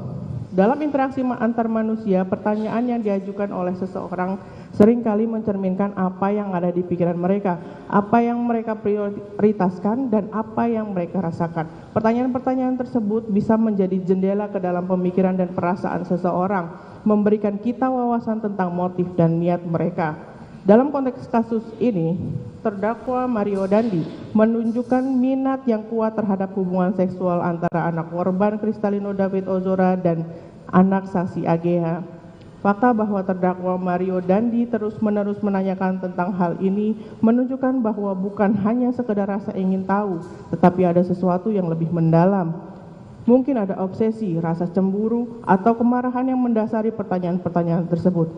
Dalam interaksi antar manusia, pertanyaan yang diajukan oleh seseorang seringkali mencerminkan apa yang ada di pikiran mereka, apa yang mereka prioritaskan, dan apa yang mereka rasakan. Pertanyaan-pertanyaan tersebut bisa menjadi jendela ke dalam pemikiran dan perasaan seseorang, memberikan kita wawasan tentang motif dan niat mereka. Dalam konteks kasus ini, terdakwa Mario Dandi menunjukkan minat yang kuat terhadap hubungan seksual antara anak korban Kristalino David Ozora dan anak saksi AGH. Fakta bahwa terdakwa Mario Dandi terus-menerus menanyakan tentang hal ini menunjukkan bahwa bukan hanya sekedar rasa ingin tahu, tetapi ada sesuatu yang lebih mendalam. Mungkin ada obsesi, rasa cemburu, atau kemarahan yang mendasari pertanyaan-pertanyaan tersebut.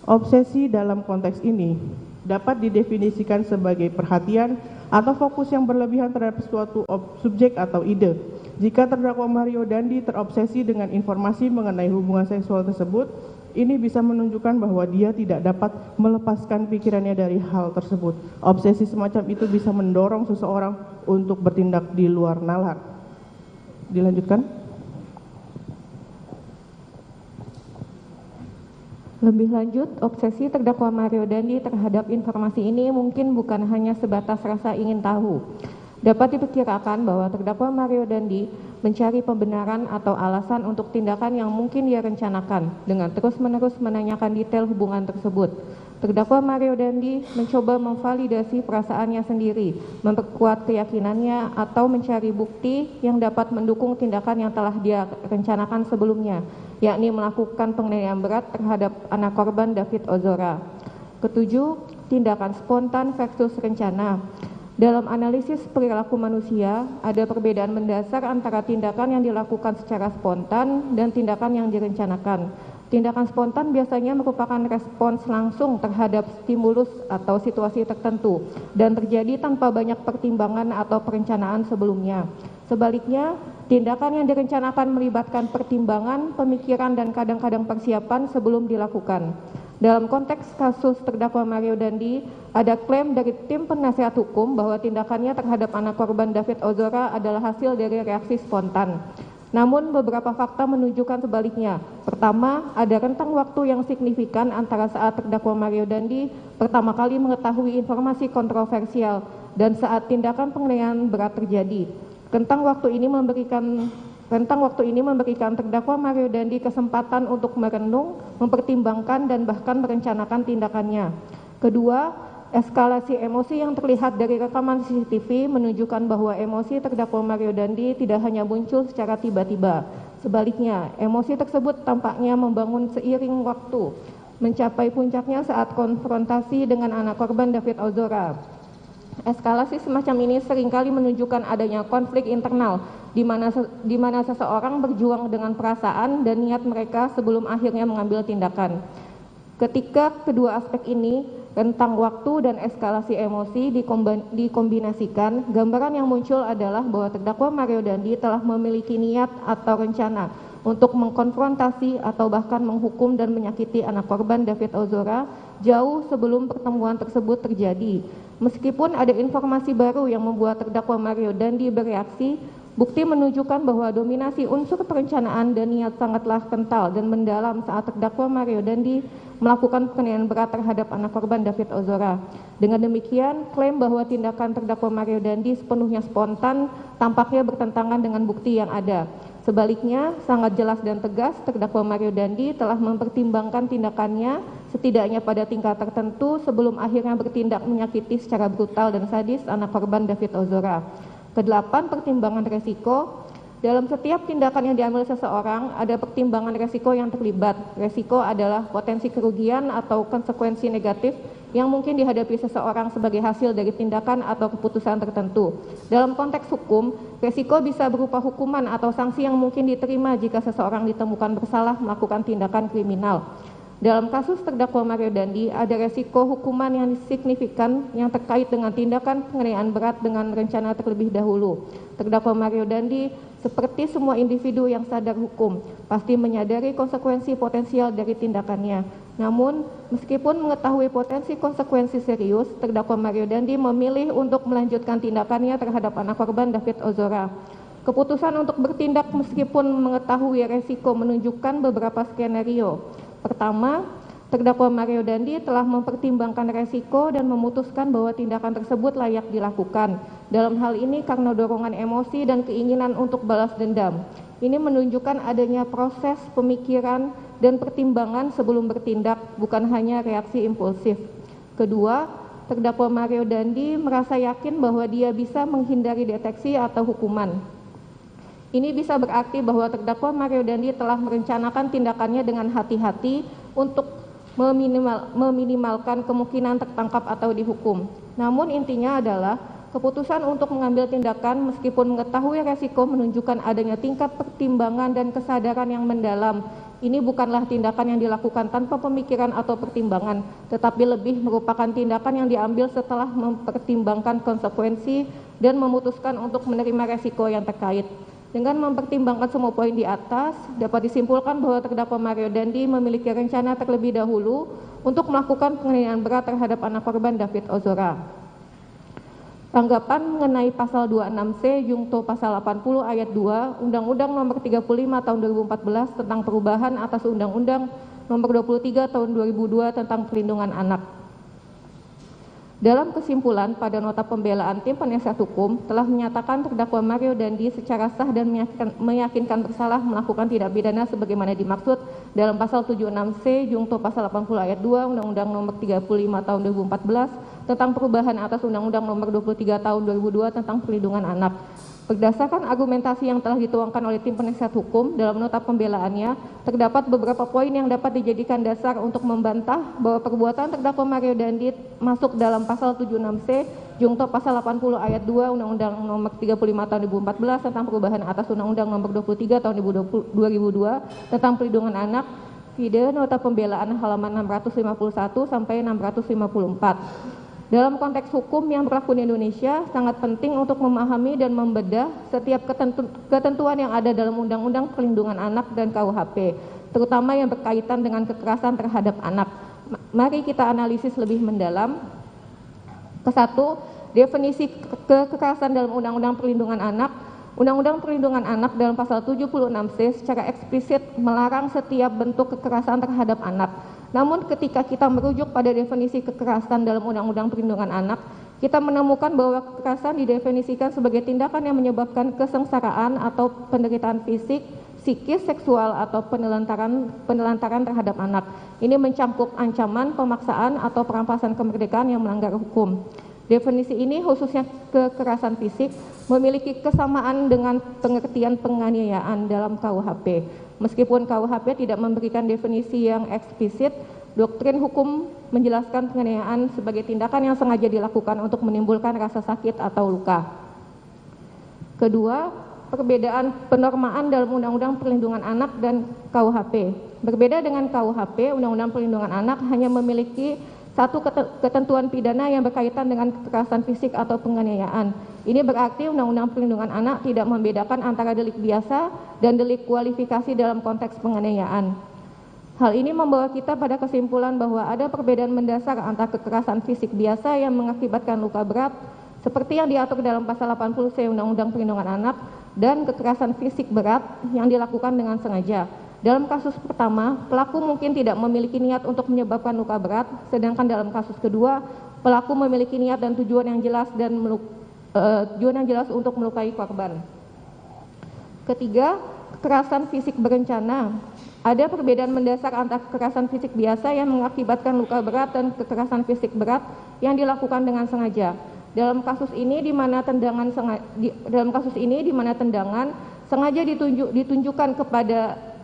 Obsesi dalam konteks ini dapat didefinisikan sebagai perhatian atau fokus yang berlebihan terhadap suatu subjek atau ide. Jika terdakwa Mario Dandi terobsesi dengan informasi mengenai hubungan seksual tersebut, ini bisa menunjukkan bahwa dia tidak dapat melepaskan pikirannya dari hal tersebut. Obsesi semacam itu bisa mendorong seseorang untuk bertindak di luar nalar. Dilanjutkan. Lebih lanjut, obsesi terdakwa Mario Dandi terhadap informasi ini mungkin bukan hanya sebatas rasa ingin tahu. Dapat diperkirakan bahwa terdakwa Mario Dandi mencari pembenaran atau alasan untuk tindakan yang mungkin dia rencanakan dengan terus-menerus menanyakan detail hubungan tersebut. Terdakwa Mario Dandi mencoba memvalidasi perasaannya sendiri, memperkuat keyakinannya, atau mencari bukti yang dapat mendukung tindakan yang telah dia rencanakan sebelumnya, yakni melakukan penganiayaan berat terhadap anak korban David Ozora. Ketujuh, tindakan spontan versus rencana. Dalam analisis perilaku manusia, ada perbedaan mendasar antara tindakan yang dilakukan secara spontan dan tindakan yang direncanakan. Tindakan spontan biasanya merupakan respons langsung terhadap stimulus atau situasi tertentu dan terjadi tanpa banyak pertimbangan atau perencanaan sebelumnya. Sebaliknya, tindakan yang direncanakan melibatkan pertimbangan, pemikiran, dan kadang-kadang persiapan sebelum dilakukan. Dalam konteks kasus terdakwa Mario Dandi, ada klaim dari tim penasihat hukum bahwa tindakannya terhadap anak korban David Ozora adalah hasil dari reaksi spontan. Namun beberapa fakta menunjukkan sebaliknya. Pertama, ada rentang waktu yang signifikan antara saat terdakwa Mario Dandi pertama kali mengetahui informasi kontroversial dan saat tindakan penganiayaan berat terjadi. Rentang waktu ini memberikan terdakwa Mario Dandi kesempatan untuk merenung, mempertimbangkan, dan bahkan merencanakan tindakannya. Kedua, eskalasi emosi yang terlihat dari rekaman CCTV menunjukkan bahwa emosi terdakwa Mario Dandi tidak hanya muncul secara tiba-tiba. Sebaliknya, emosi tersebut tampaknya membangun seiring waktu, mencapai puncaknya saat konfrontasi dengan anak korban David Ozora. Eskalasi semacam ini seringkali menunjukkan adanya konflik internal, di mana seseorang berjuang dengan perasaan dan niat mereka sebelum akhirnya mengambil tindakan. Ketika kedua aspek ini, rentang waktu dan eskalasi emosi dikombinasikan, gambaran yang muncul adalah bahwa terdakwa Mario Dandi telah memiliki niat atau rencana untuk mengkonfrontasi atau bahkan menghukum dan menyakiti anak korban David Ozora jauh sebelum pertemuan tersebut terjadi. Meskipun ada informasi baru yang membuat terdakwa Mario Dandi bereaksi, bukti menunjukkan bahwa dominasi unsur perencanaan dan niat sangatlah kental dan mendalam saat terdakwa Mario Dandi melakukan penganiayaan berat terhadap anak korban David Ozora. Dengan demikian, klaim bahwa tindakan terdakwa Mario Dandi sepenuhnya spontan tampaknya bertentangan dengan bukti yang ada. Sebaliknya, sangat jelas dan tegas terdakwa Mario Dandi telah mempertimbangkan tindakannya setidaknya pada tingkat tertentu sebelum akhirnya bertindak menyakiti secara brutal dan sadis anak korban David Ozora. Kedelapan, pertimbangan resiko. Dalam setiap tindakan yang diambil seseorang, ada pertimbangan resiko yang terlibat. Resiko adalah potensi kerugian atau konsekuensi negatif yang mungkin dihadapi seseorang sebagai hasil dari tindakan atau keputusan tertentu. Dalam konteks hukum, resiko bisa berupa hukuman atau sanksi yang mungkin diterima jika seseorang ditemukan bersalah melakukan tindakan kriminal. Dalam kasus terdakwa Mario Dandi, ada resiko hukuman yang signifikan yang terkait dengan tindakan penganiayaan berat dengan rencana terlebih dahulu. Terdakwa Mario Dandi, seperti semua individu yang sadar hukum, pasti menyadari konsekuensi potensial dari tindakannya. Namun, meskipun mengetahui potensi konsekuensi serius, terdakwa Mario Dandi memilih untuk melanjutkan tindakannya terhadap anak korban David Ozora. Keputusan untuk bertindak meskipun mengetahui resiko menunjukkan beberapa skenario. Pertama, terdakwa Mario Dandi telah mempertimbangkan resiko dan memutuskan bahwa tindakan tersebut layak dilakukan. Dalam hal ini karena dorongan emosi dan keinginan untuk balas dendam. Ini menunjukkan adanya proses pemikiran dan pertimbangan sebelum bertindak, bukan hanya reaksi impulsif. Kedua, terdakwa Mario Dandi merasa yakin bahwa dia bisa menghindari deteksi atau hukuman. Ini bisa berarti bahwa terdakwa Mario Dandi telah merencanakan tindakannya dengan hati-hati untuk meminimalkan kemungkinan tertangkap atau dihukum. Namun intinya adalah keputusan untuk mengambil tindakan meskipun mengetahui resiko menunjukkan adanya tingkat pertimbangan dan kesadaran yang mendalam. Ini bukanlah tindakan yang dilakukan tanpa pemikiran atau pertimbangan, tetapi lebih merupakan tindakan yang diambil setelah mempertimbangkan konsekuensi dan memutuskan untuk menerima resiko yang terkait. Dengan mempertimbangkan semua poin di atas, dapat disimpulkan bahwa terdakwa Mario Dandi memiliki rencana terlebih dahulu untuk melakukan penganiayaan berat terhadap anak korban David Ozora. Tanggapan mengenai pasal 26C Jungto pasal 80 ayat 2 Undang-Undang Nomor 35 Tahun 2014 tentang perubahan atas Undang-Undang Nomor 23 Tahun 2002 tentang perlindungan anak. Dalam kesimpulan, pada nota pembelaan tim penasihat hukum telah menyatakan terdakwa Mario Dandi secara sah dan meyakinkan bersalah melakukan tindak pidana sebagaimana dimaksud dalam pasal 76C Jungto pasal 80 ayat 2 Undang-Undang Nomor 35 Tahun 2014 tentang perubahan atas Undang-Undang Nomor 23 Tahun 2002 tentang perlindungan anak. Berdasarkan argumentasi yang telah dituangkan oleh tim penasihat hukum dalam nota pembelaannya, terdapat beberapa poin yang dapat dijadikan dasar untuk membantah bahwa perbuatan terdakwa Mario Dandi masuk dalam pasal 76C Jungto pasal 80 ayat 2 Undang-Undang Nomor 35 Tahun 2014 tentang perubahan atas Undang-Undang Nomor 23 Tahun 2002 tentang perlindungan anak. Vide nota pembelaan halaman 651 sampai 654. Dalam konteks hukum yang berlaku di Indonesia, sangat penting untuk memahami dan membedah setiap ketentuan yang ada dalam Undang-Undang Perlindungan Anak dan KUHP, terutama yang berkaitan dengan kekerasan terhadap anak. Mari kita analisis lebih mendalam. Kesatu, definisi kekerasan dalam Undang-Undang Perlindungan Anak. Undang-Undang Perlindungan Anak dalam pasal 76C secara eksplisit melarang setiap bentuk kekerasan terhadap anak. Namun ketika kita merujuk pada definisi kekerasan dalam Undang-Undang Perlindungan Anak, kita menemukan bahwa kekerasan didefinisikan sebagai tindakan yang menyebabkan kesengsaraan atau penderitaan fisik, psikis, seksual atau penelantaran terhadap anak. Ini mencakup ancaman, pemaksaan atau perampasan kemerdekaan yang melanggar hukum. Definisi ini khususnya kekerasan fisik memiliki kesamaan dengan pengertian penganiayaan dalam KUHP. Meskipun KUHP tidak memberikan definisi yang eksplisit, doktrin hukum menjelaskan penganiayaan sebagai tindakan yang sengaja dilakukan untuk menimbulkan rasa sakit atau luka. Kedua, perbedaan penormaan dalam Undang-Undang Perlindungan Anak dan KUHP. Berbeda dengan KUHP, Undang-Undang Perlindungan Anak hanya memiliki satu ketentuan pidana yang berkaitan dengan kekerasan fisik atau penganiayaan. Ini berarti Undang-Undang Perlindungan Anak tidak membedakan antara delik biasa dan delik kualifikasi dalam konteks penganiayaan. Hal ini membawa kita pada kesimpulan bahwa ada perbedaan mendasar antara kekerasan fisik biasa yang mengakibatkan luka berat, seperti yang diatur dalam pasal 80C Undang-Undang Perlindungan Anak, dan kekerasan fisik berat yang dilakukan dengan sengaja. Dalam kasus pertama, pelaku mungkin tidak memiliki niat untuk menyebabkan luka berat, sedangkan dalam kasus kedua, pelaku memiliki niat dan tujuan yang jelas untuk melukai korban. Ketiga, kekerasan fisik berencana. Ada perbedaan mendasar antara kekerasan fisik biasa yang mengakibatkan luka berat dan kekerasan fisik berat yang dilakukan dengan sengaja. Dalam kasus ini di mana tendangan sengaja ditunjukkan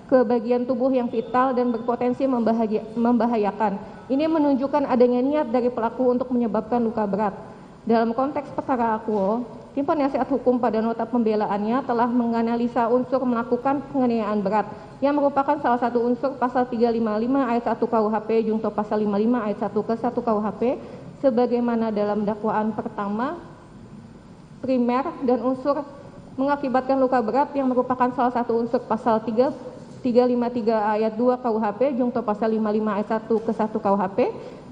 ke bagian tubuh yang vital dan berpotensi membahayakan. Ini menunjukkan adanya niat dari pelaku untuk menyebabkan luka berat. Dalam konteks perkara akuo, Tim penasihat hukum pada nota pembelaannya telah menganalisa unsur melakukan penganiayaan berat yang merupakan salah satu unsur pasal 355 ayat 1 KUHP jungto pasal 55 ayat 1 ke 1 KUHP sebagaimana dalam dakwaan pertama primer dan unsur mengakibatkan luka berat yang merupakan salah satu unsur pasal 353 ayat 2 KUHP jungto pasal 55 ayat 1 ke 1 KUHP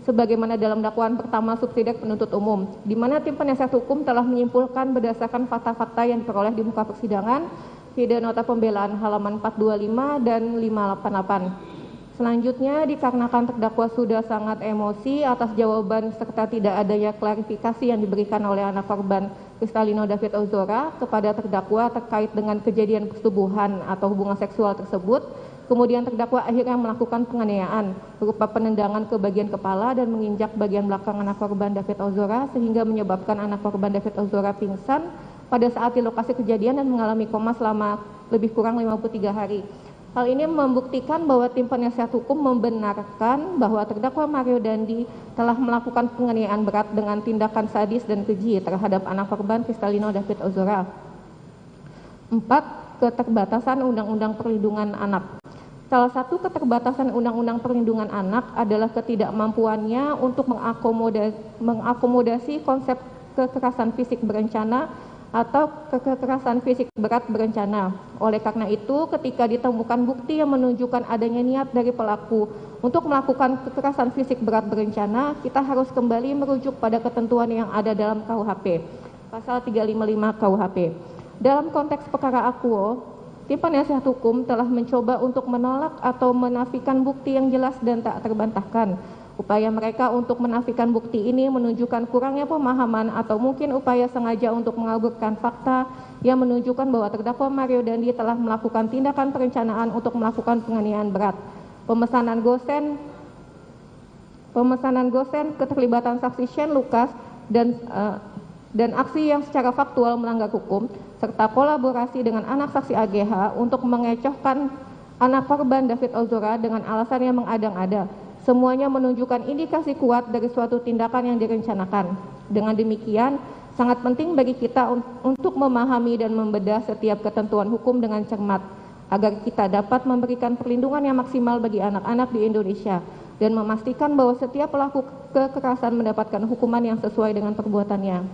sebagaimana dalam dakwaan pertama subsidiar penuntut umum, di mana tim penasihat hukum telah menyimpulkan berdasarkan fakta-fakta yang diperoleh di muka persidangan, video nota pembelaan halaman 425 dan 588. Selanjutnya, dikarenakan terdakwa sudah sangat emosi atas jawaban serta tidak adanya klarifikasi yang diberikan oleh anak korban Kristalino David Ozora kepada terdakwa terkait dengan kejadian persetubuhan atau hubungan seksual tersebut, kemudian terdakwa akhirnya melakukan penganiayaan berupa penendangan ke bagian kepala dan menginjak bagian belakang anak korban David Ozora sehingga menyebabkan anak korban David Ozora pingsan pada saat di lokasi kejadian dan mengalami koma selama lebih kurang 53 hari. Hal ini membuktikan bahwa tim penasihat hukum membenarkan bahwa terdakwa Mario Dandi telah melakukan penganiayaan berat dengan tindakan sadis dan keji terhadap anak korban Kristalino David Ozora. 4. Keterbatasan Undang-Undang Perlindungan Anak. Salah satu keterbatasan Undang-Undang Perlindungan Anak adalah ketidakmampuannya untuk mengakomodasi konsep kekerasan fisik berencana atau kekerasan fisik berat berencana. Oleh karena itu, ketika ditemukan bukti yang menunjukkan adanya niat dari pelaku untuk melakukan kekerasan fisik berat berencana, kita harus kembali merujuk pada ketentuan yang ada dalam KUHP, pasal 355 KUHP. Dalam konteks perkara akuo, tim penasihat hukum telah mencoba untuk menolak atau menafikan bukti yang jelas dan tak terbantahkan. Upaya mereka untuk menafikan bukti ini menunjukkan kurangnya pemahaman atau mungkin upaya sengaja untuk mengaburkan fakta yang menunjukkan bahwa terdakwa Mario Dandi telah melakukan tindakan perencanaan untuk melakukan penganiayaan berat. Pemesanan gosen, keterlibatan saksi Shane Lucas dan aksi yang secara faktual melanggar hukum serta kolaborasi dengan anak saksi AGH untuk mengecohkan anak korban David Ozora dengan alasan yang mengada-ngada. Semuanya menunjukkan indikasi kuat dari suatu tindakan yang direncanakan. Dengan demikian, sangat penting bagi kita untuk memahami dan membedah setiap ketentuan hukum dengan cermat, agar kita dapat memberikan perlindungan yang maksimal bagi anak-anak di Indonesia, dan memastikan bahwa setiap pelaku kekerasan mendapatkan hukuman yang sesuai dengan perbuatannya.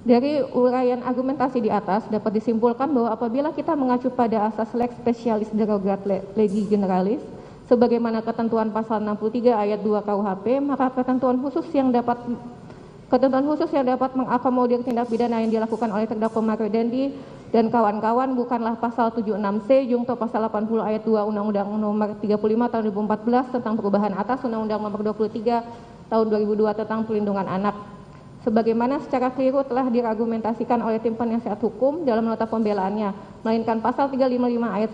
Dari uraian argumentasi di atas, dapat disimpulkan bahwa apabila kita mengacu pada asas lex specialis derogat legi generalis, sebagaimana ketentuan pasal 63 ayat 2 KUHP, maka ketentuan khusus yang dapat mengakomodir tindak pidana yang dilakukan oleh terdakwa Mario Dandi dan kawan-kawan bukanlah pasal 76C jungto pasal 80 ayat 2 Undang-Undang Nomor 35 tahun 2014 tentang perubahan atas Undang-Undang Nomor 23 tahun 2002 tentang perlindungan anak. Sebagaimana secara keliru telah diargumentasikan oleh tim penasihat hukum dalam nota pembelaannya, melainkan pasal 355 ayat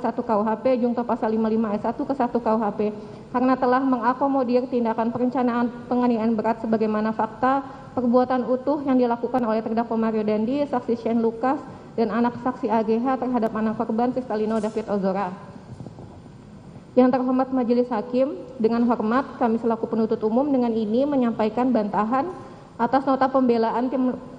1 KUHP jungto pasal 55 ayat 1 ke 1 KUHP karena telah mengakomodir tindakan perencanaan penganiayaan berat sebagaimana fakta perbuatan utuh yang dilakukan oleh terdakwa Mario Dandi, saksi Shane Lucas, dan anak saksi AGH terhadap anak korban Kristalino David Ozora. Yang terhormat Majelis Hakim, dengan hormat kami selaku penuntut umum dengan ini menyampaikan bantahan atas nota pembelaan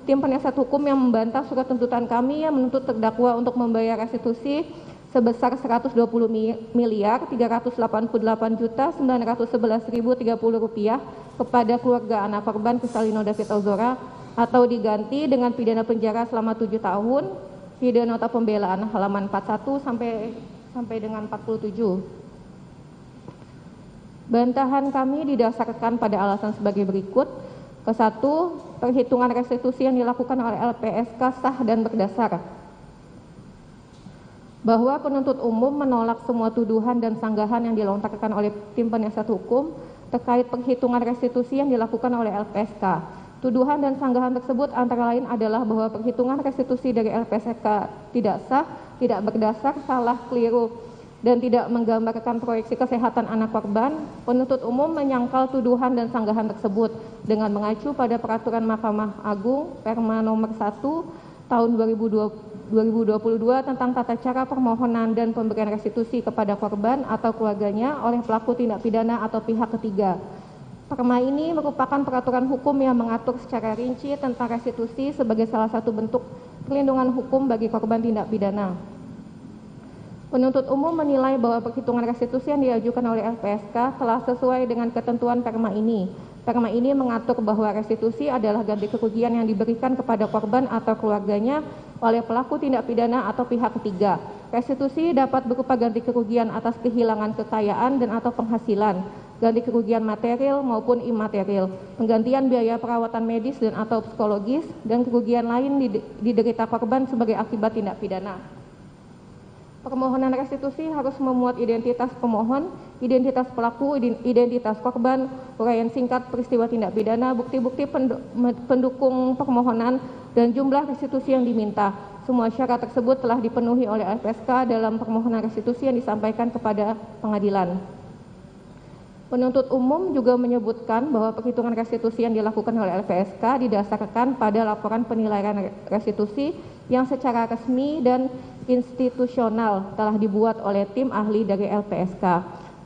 tim penasihat hukum yang membantah surat tuntutan kami yang menuntut terdakwa untuk membayar restitusi sebesar 120.388.911.030 rupiah kepada keluarga anak korban Kristalino David Ozora atau diganti dengan pidana penjara selama 7 tahun. Video nota pembelaan halaman 41 sampai dengan 47. Bantahan kami didasarkan pada alasan sebagai berikut. Kesatu, perhitungan restitusi yang dilakukan oleh LPSK sah dan berdasar. Bahwa penuntut umum menolak semua tuduhan dan sanggahan yang dilontarkan oleh tim penasihat hukum terkait perhitungan restitusi yang dilakukan oleh LPSK. Tuduhan dan sanggahan tersebut antara lain adalah bahwa perhitungan restitusi dari LPSK tidak sah, tidak berdasar, salah, keliru, dan tidak menggambarkan proyeksi kesehatan anak korban. Penuntut umum menyangkal tuduhan dan sanggahan tersebut dengan mengacu pada Peraturan Mahkamah Agung Perma Nomor 1 Tahun 2022 tentang tata cara permohonan dan pemberian restitusi kepada korban atau keluarganya oleh pelaku tindak pidana atau pihak ketiga. Perma ini merupakan peraturan hukum yang mengatur secara rinci tentang restitusi sebagai salah satu bentuk perlindungan hukum bagi korban tindak pidana. Penuntut umum menilai bahwa perhitungan restitusi yang diajukan oleh LPSK telah sesuai dengan ketentuan perma ini. Perma ini mengatur bahwa restitusi adalah ganti kerugian yang diberikan kepada korban atau keluarganya oleh pelaku tindak pidana atau pihak ketiga. Restitusi dapat berupa ganti kerugian atas kehilangan kekayaan dan atau penghasilan, ganti kerugian material maupun imaterial, penggantian biaya perawatan medis dan atau psikologis, dan kerugian lain diderita korban sebagai akibat tindak pidana. Permohonan restitusi harus memuat identitas pemohon, identitas pelaku, identitas korban, uraian singkat peristiwa tindak pidana, bukti-bukti pendukung permohonan, dan jumlah restitusi yang diminta. Semua syarat tersebut telah dipenuhi oleh LPSK dalam permohonan restitusi yang disampaikan kepada pengadilan. Penuntut umum juga menyebutkan bahwa perhitungan restitusi yang dilakukan oleh LPSK didasarkan pada laporan penilaian restitusi yang secara resmi dan institusional telah dibuat oleh tim ahli dari LPSK.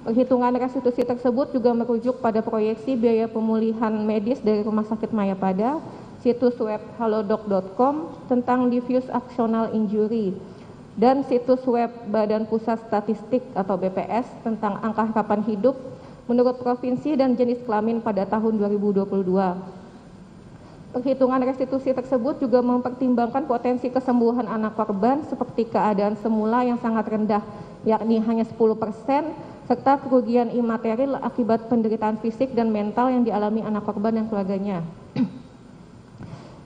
Perhitungan restitusi tersebut juga merujuk pada proyeksi biaya pemulihan medis dari Rumah Sakit Mayapada, situs web halodoc.com tentang diffuse axonal injury, dan situs web Badan Pusat Statistik atau BPS tentang angka harapan hidup menurut provinsi dan jenis kelamin pada tahun 2022. Perhitungan restitusi tersebut juga mempertimbangkan potensi kesembuhan anak korban seperti keadaan semula yang sangat rendah, yakni hanya 10%, serta kerugian imaterial akibat penderitaan fisik dan mental yang dialami anak korban dan keluarganya.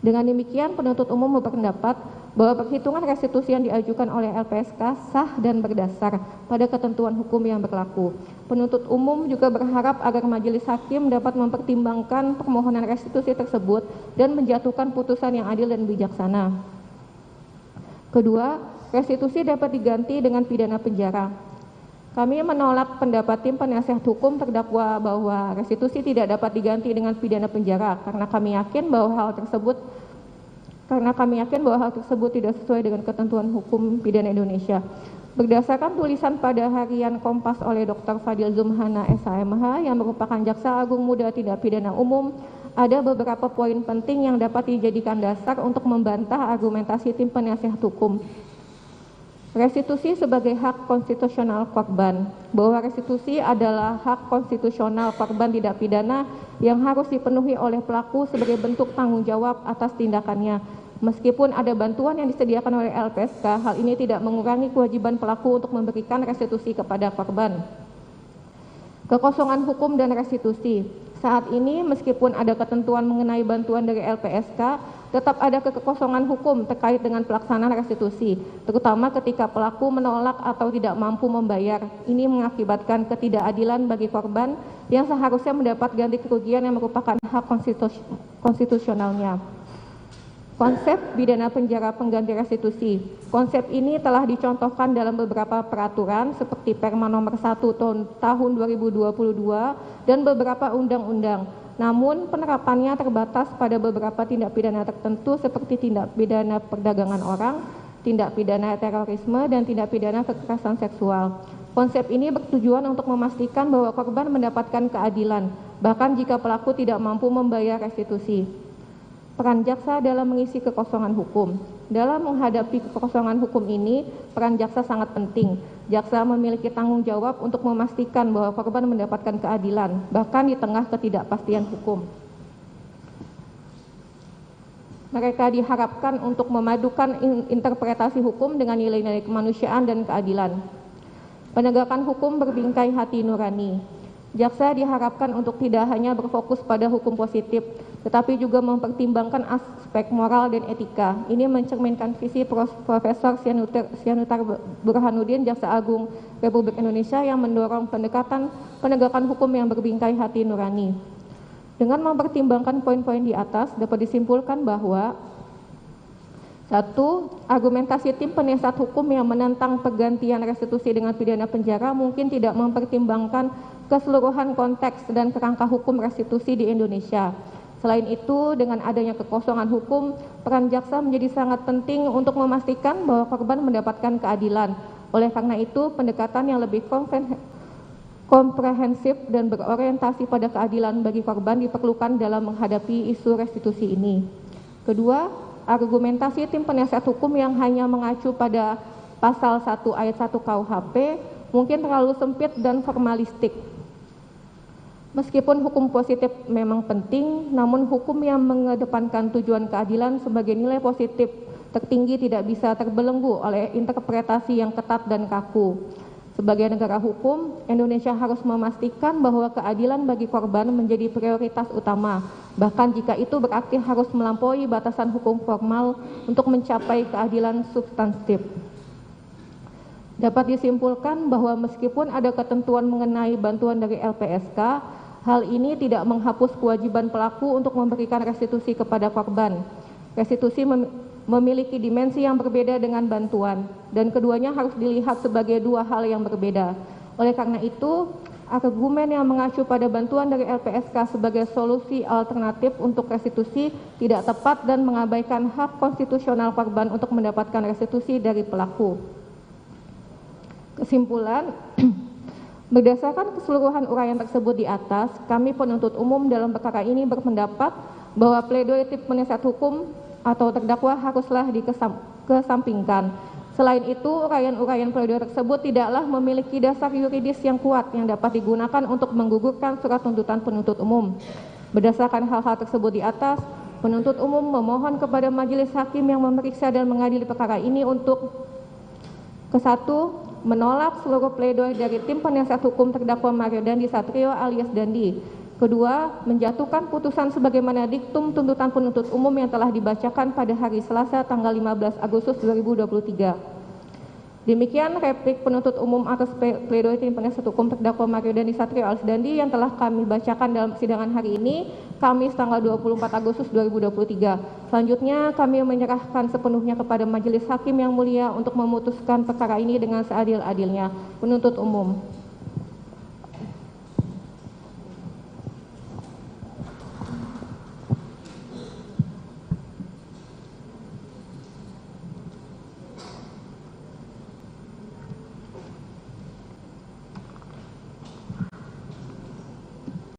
Dengan demikian, penuntut umum berpendapat bahwa perhitungan restitusi yang diajukan oleh LPSK sah dan berdasar pada ketentuan hukum yang berlaku. Penuntut umum juga berharap agar majelis hakim dapat mempertimbangkan permohonan restitusi tersebut dan menjatuhkan putusan yang adil dan bijaksana. Kedua, restitusi dapat diganti dengan pidana penjara. Kami menolak pendapat tim penasihat hukum terdakwa bahwa restitusi tidak dapat diganti dengan pidana penjara karena kami yakin bahwa hal tersebut tidak sesuai dengan ketentuan hukum pidana Indonesia. Berdasarkan tulisan pada harian Kompas oleh Dr. Fadil Zumhana SHMH yang merupakan Jaksa Agung Muda Tindak Pidana Umum, ada beberapa poin penting yang dapat dijadikan dasar untuk membantah argumentasi tim penasihat hukum. Restitusi sebagai hak konstitusional korban, bahwa restitusi adalah hak konstitusional korban tindak pidana yang harus dipenuhi oleh pelaku sebagai bentuk tanggung jawab atas tindakannya. Meskipun ada bantuan yang disediakan oleh LPSK, hal ini tidak mengurangi kewajiban pelaku untuk memberikan restitusi kepada korban. Kekosongan hukum dan restitusi. Saat ini meskipun ada ketentuan mengenai bantuan dari LPSK, tetap ada kekosongan hukum terkait dengan pelaksanaan restitusi, terutama ketika pelaku menolak atau tidak mampu membayar. Ini mengakibatkan ketidakadilan bagi korban yang seharusnya mendapat ganti kerugian yang merupakan hak konstitusionalnya. Konsep pidana penjara pengganti restitusi. Konsep ini telah dicontohkan dalam beberapa peraturan seperti Perma nomor 1 tahun 2022 dan beberapa undang-undang. Namun penerapannya terbatas pada beberapa tindak pidana tertentu seperti tindak pidana perdagangan orang, tindak pidana terorisme, dan tindak pidana kekerasan seksual. Konsep ini bertujuan untuk memastikan bahwa korban mendapatkan keadilan, bahkan jika pelaku tidak mampu membayar restitusi. Peran jaksa dalam mengisi kekosongan hukum. Dalam menghadapi kekosongan hukum ini, peran jaksa sangat penting. Jaksa memiliki tanggung jawab untuk memastikan bahwa korban mendapatkan keadilan, bahkan di tengah ketidakpastian hukum. Mereka diharapkan untuk memadukan interpretasi hukum dengan nilai-nilai kemanusiaan dan keadilan. Penegakan hukum berbingkai hati nurani. Jaksa diharapkan untuk tidak hanya berfokus pada hukum positif, tetapi juga mempertimbangkan aspek moral dan etika. Ini mencerminkan visi Profesor Sianutar Burhanuddin, Jaksa Agung Republik Indonesia, yang mendorong pendekatan penegakan hukum yang berbingkai hati nurani. Dengan mempertimbangkan poin-poin di atas, dapat disimpulkan bahwa 1. Argumentasi tim penasihat hukum yang menentang pergantian restitusi dengan pidana penjara mungkin tidak mempertimbangkan keseluruhan konteks dan kerangka hukum restitusi di Indonesia. Selain itu, dengan adanya kekosongan hukum, peran jaksa menjadi sangat penting untuk memastikan bahwa korban mendapatkan keadilan. Oleh karena itu, pendekatan yang lebih komprehensif dan berorientasi pada keadilan bagi korban diperlukan dalam menghadapi isu restitusi ini. Kedua, argumentasi tim penasihat hukum yang hanya mengacu pada pasal 1 ayat 1 KUHP mungkin terlalu sempit dan formalistik. Meskipun hukum positif memang penting, namun hukum yang mengedepankan tujuan keadilan sebagai nilai positif tertinggi tidak bisa terbelenggu oleh interpretasi yang ketat dan kaku. Sebagai negara hukum, Indonesia harus memastikan bahwa keadilan bagi korban menjadi prioritas utama, bahkan jika itu berarti harus melampaui batasan hukum formal untuk mencapai keadilan substantif. Dapat disimpulkan bahwa meskipun ada ketentuan mengenai bantuan dari LPSK, hal ini tidak menghapus kewajiban pelaku untuk memberikan restitusi kepada korban. Restitusi memiliki dimensi yang berbeda dengan bantuan, dan keduanya harus dilihat sebagai dua hal yang berbeda. Oleh karena itu, argumen yang mengacu pada bantuan dari LPSK sebagai solusi alternatif untuk restitusi tidak tepat dan mengabaikan hak konstitusional korban untuk mendapatkan restitusi dari pelaku. Kesimpulan, berdasarkan keseluruhan uraian tersebut di atas, kami penuntut umum dalam perkara ini berpendapat bahwa pledoi tim penasihat hukum atau terdakwa haruslah dikesampingkan. Selain itu, uraian-uraian pledoi tersebut tidaklah memiliki dasar yuridis yang kuat yang dapat digunakan untuk menggugurkan surat tuntutan penuntut umum. Berdasarkan hal-hal tersebut di atas, penuntut umum memohon kepada majelis hakim yang memeriksa dan mengadili perkara ini untuk ke-1, menolak seluruh pledoi dari tim penasihat hukum terdakwa Mario Dandi Satrio alias Dandi. Kedua, menjatuhkan putusan sebagaimana diktum tuntutan penuntut umum yang telah dibacakan pada hari Selasa tanggal 15 Agustus 2023. Demikian replik penuntut umum atas pledoi tim penasihat hukum terdakwa Mario Dandi Satrio alias Dandi yang telah kami bacakan dalam persidangan hari ini, Kamis tanggal 24 Agustus 2023. Selanjutnya, kami menyerahkan sepenuhnya kepada majelis hakim yang mulia untuk memutuskan perkara ini dengan seadil-adilnya. Penuntut umum.